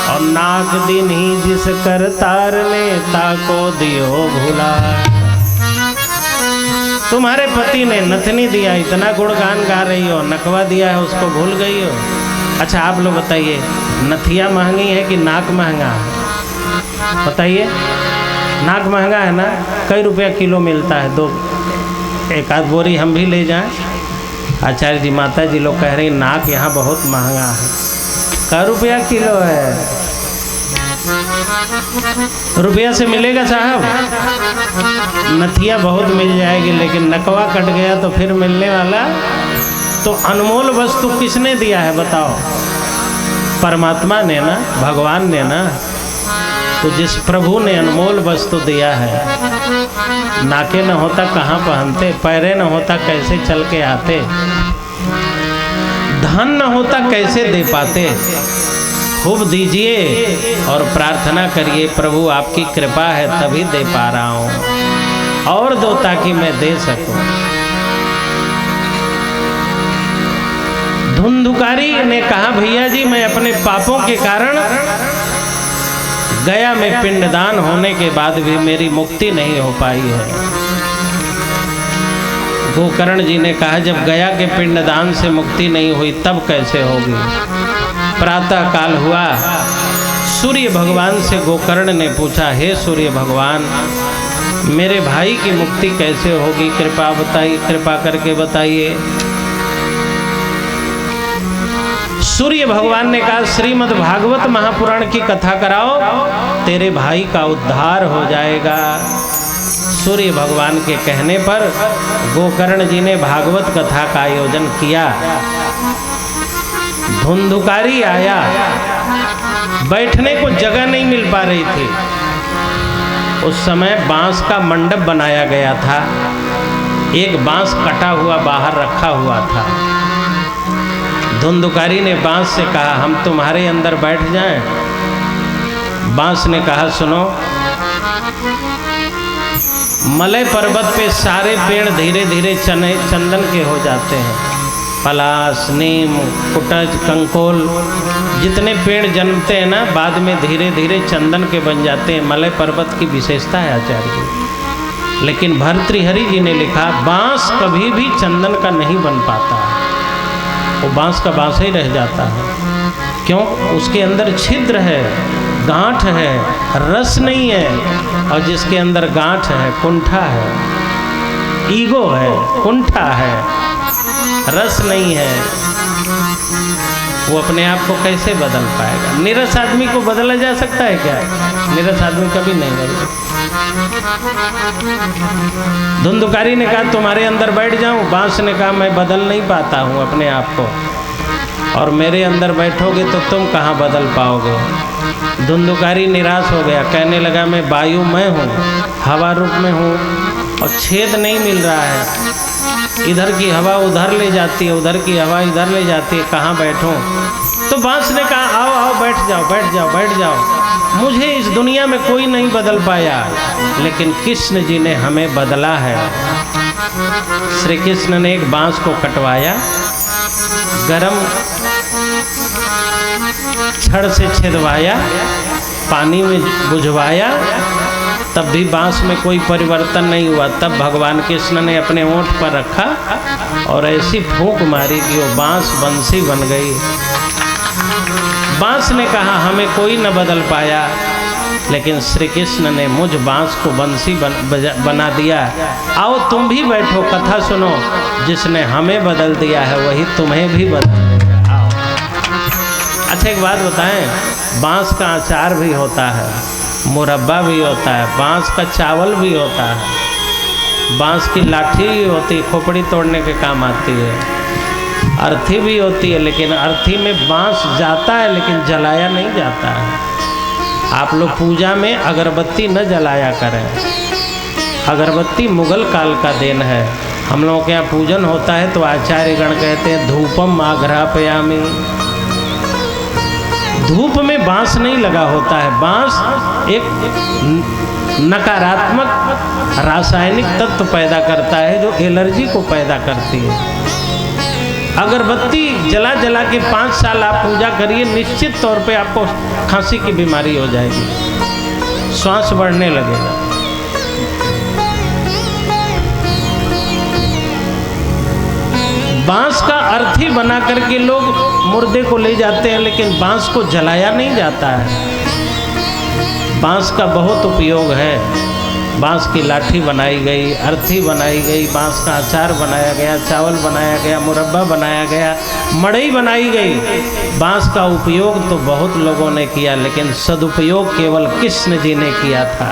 S3: और नाक दिन ही जिस कर तार ने, ताको दियो भूला। तुम्हारे पति ने नथनी दिया, इतना गुणगान गा रही हो, नकवा दिया है उसको भूल गई हो। अच्छा आप लोग बताइए, नथिया महंगी है कि नाक महंगा है? बताइए, नाक महंगा है ना? कई रुपया किलो मिलता है? दो एक आध बोरी हम भी ले जाएं? आचार्य जी माता जी लोग कह रही नाक यहाँ बहुत महंगा है। कै रुपया किलो है? रुपया से मिलेगा साहब? नथिया बहुत मिल जाएगी, लेकिन नकवा कट गया तो फिर मिलने वाला। तो अनमोल वस्तु किसने दिया है बताओ? परमात्मा ने ना, भगवान ने ना। तो जिस प्रभु ने अनमोल वस्तु दिया है, नाके न होता कहाँ पहनते, पैरे न होता कैसे चल के आते, धन न होता कैसे दे पाते। खूब दीजिए और प्रार्थना करिए, प्रभु आपकी कृपा है तभी दे पा रहा हूँ, और दो ताकि मैं दे सकूं। धुंधुकारी ने कहा, भैया जी मैं अपने पापों के कारण गया में पिंडदान होने के बाद भी मेरी मुक्ति नहीं हो पाई है। गोकर्ण जी ने कहा, जब गया के पिंडदान से मुक्ति नहीं हुई तब कैसे होगी? प्रातः काल हुआ, सूर्य भगवान से गोकर्ण ने पूछा, हे सूर्य भगवान मेरे भाई की मुक्ति कैसे होगी? कृपा बताइए, कृपा करके बताइए। सूर्य भगवान ने कहा, श्रीमद् भागवत महापुराण की कथा कराओ, तेरे भाई का उद्धार हो जाएगा। सूर्य भगवान के कहने पर गोकर्ण जी ने भागवत कथा का आयोजन किया। धुंधुकारी आया, बैठने को जगह नहीं मिल पा रही थी। उस समय बांस का मंडप बनाया गया था, एक बांस कटा हुआ बाहर रखा हुआ था। धुंधुकारी ने बांस से कहा, हम तुम्हारे अंदर बैठ जाएं? बांस ने कहा, सुनो, मलय पर्वत पे सारे पेड़ धीरे धीरे चंदन के हो जाते हैं, पलाश, नीम, कुटज, कंकोल, जितने पेड़ जन्मते हैं ना, बाद में धीरे धीरे चंदन के बन जाते हैं। मलय पर्वत की विशेषता है आचार्य जी। लेकिन भर्तृहरि जी ने लिखा बांस कभी भी चंदन का नहीं बन पाता, वो बांस का बांस ही रह जाता है। क्यों? उसके अंदर छिद्र है, गांठ है, रस नहीं है। और जिसके अंदर गांठ है, कुंठा है, ईगो है, कुंठा है, रस नहीं है, वो अपने आप को कैसे बदल पाएगा? नीरस आदमी को बदला जा सकता है क्या? नीरस आदमी कभी नहीं बदला। धुंधुकारी ने कहा तुम्हारे अंदर बैठ जाऊं, बांस ने कहा मैं बदल नहीं पाता हूं अपने आप को, और मेरे अंदर बैठोगे तो तुम कहाँ बदल पाओगे। धुंधुकारी निराश हो गया, कहने लगा मैं वायु मैं हूँ, हवा रूप में हूँ, और छेद नहीं मिल रहा है। इधर की हवा उधर ले जाती है, उधर की हवा इधर ले जाती है, कहाँ बैठूं? तो बांस ने कहा आओ आओ बैठ जाओ बैठ जाओ बैठ जाओ। मुझे इस दुनिया में कोई नहीं बदल पाया, लेकिन कृष्ण जी ने हमें बदला है। श्री कृष्ण ने एक बांस को कटवाया, गरम छड़ से छिदवाया, पानी में बुझवाया, तब भी बांस में कोई परिवर्तन नहीं हुआ। तब भगवान कृष्ण ने अपने ओंठ पर रखा और ऐसी फूंक मारी कि वो बांस बंसी बन गई। बांस ने कहा हमें कोई न बदल पाया, लेकिन श्री कृष्ण ने मुझ बांस को बंसी बना दिया। आओ तुम भी बैठो, कथा सुनो, जिसने हमें बदल दिया है वही तुम्हें भी बदल देगा। आओ। अच्छा एक बात बताएं, बांस का अचार भी होता है, मुरब्बा भी होता है, बांस का चावल भी होता है, बांस की लाठी भी होती है, खोपड़ी तोड़ने के काम आती है, अर्थी भी होती है, लेकिन अर्थी में बांस जाता है लेकिन जलाया नहीं जाता है। आप लोग पूजा में अगरबत्ती न जलाया करें, अगरबत्ती मुगल काल का देन है। हम लोगों के यहाँ पूजन होता है तो आचार्यगण कहते हैं धूपम आघ्रापयामि। धूप में बांस नहीं लगा होता है। बांस एक नकारात्मक रासायनिक तत्व पैदा करता है जो एलर्जी को पैदा करती है। अगरबत्ती जला जला के 5 साल आप पूजा करिए, निश्चित तौर पे आपको खांसी की बीमारी हो जाएगी, श्वास बढ़ने लगेगा। बांस का अर्थी बना करके लोग मुर्दे को ले जाते हैं, लेकिन बांस को जलाया नहीं जाता है। बांस का बहुत उपयोग है। बांस की लाठी बनाई गई, अर्थी बनाई गई, बांस का अचार बनाया गया, चावल बनाया गया, मुरब्बा बनाया गया, मड़ई बनाई गई। बांस का उपयोग तो बहुत लोगों ने किया, लेकिन सदुपयोग केवल कृष्ण जी ने किया था।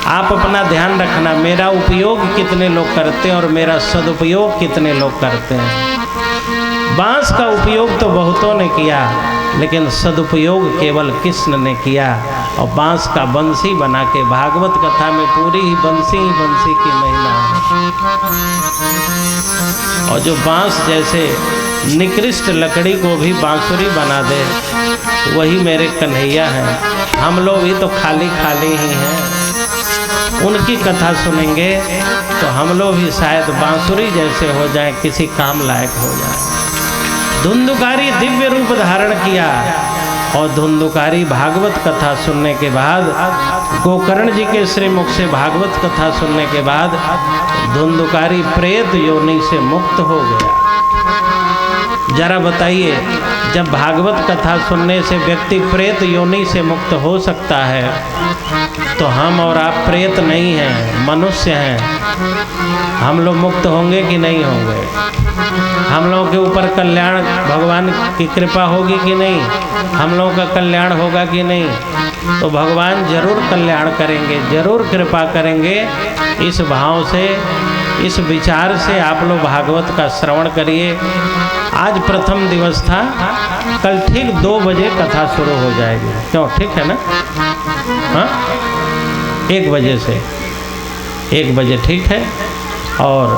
S3: आप अपना ध्यान रखना, मेरा उपयोग कितने लोग करते हैं और मेरा सदुपयोग कितने लोग करते हैं। बांस का उपयोग तो बहुतों ने किया, लेकिन सदुपयोग केवल कृष्ण ने किया। और बांस का बंसी बना के, भागवत कथा में पूरी ही बंसी की महिमा है। और जो बांस जैसे निकृष्ट लकड़ी को भी बांसुरी बना दे, वही मेरे कन्हैया हैं। हम लोग भी तो खाली खाली ही हैं। उनकी कथा सुनेंगे तो हम लोग भी शायद बांसुरी जैसे हो जाएं, किसी काम लायक हो जाएं। धुंधुकारी दिव्य रूप धारण किया, और धुंधुकारी भागवत कथा सुनने के बाद, गोकर्ण जी के श्रीमुख से भागवत कथा सुनने के बाद धुंधुकारी प्रेत योनि से मुक्त हो गया। जरा बताइए, जब भागवत कथा सुनने से व्यक्ति प्रेत योनि से मुक्त हो सकता है, तो हम और आप प्रेत नहीं हैं, मनुष्य हैं। हम लोग मुक्त होंगे कि नहीं होंगे? हम लोगों के ऊपर कल्याण, भगवान की कृपा होगी कि नहीं? हम लोगों का कल्याण होगा कि नहीं? तो भगवान जरूर कल्याण करेंगे, जरूर कृपा करेंगे। इस भाव से, इस विचार से आप लोग भागवत का श्रवण करिए। आज प्रथम दिवस था, कल ठीक 2 बजे कथा शुरू हो जाएगी। क्यों, ठीक है ना? हाँ, 1 बजे से 1 बजे ठीक है। और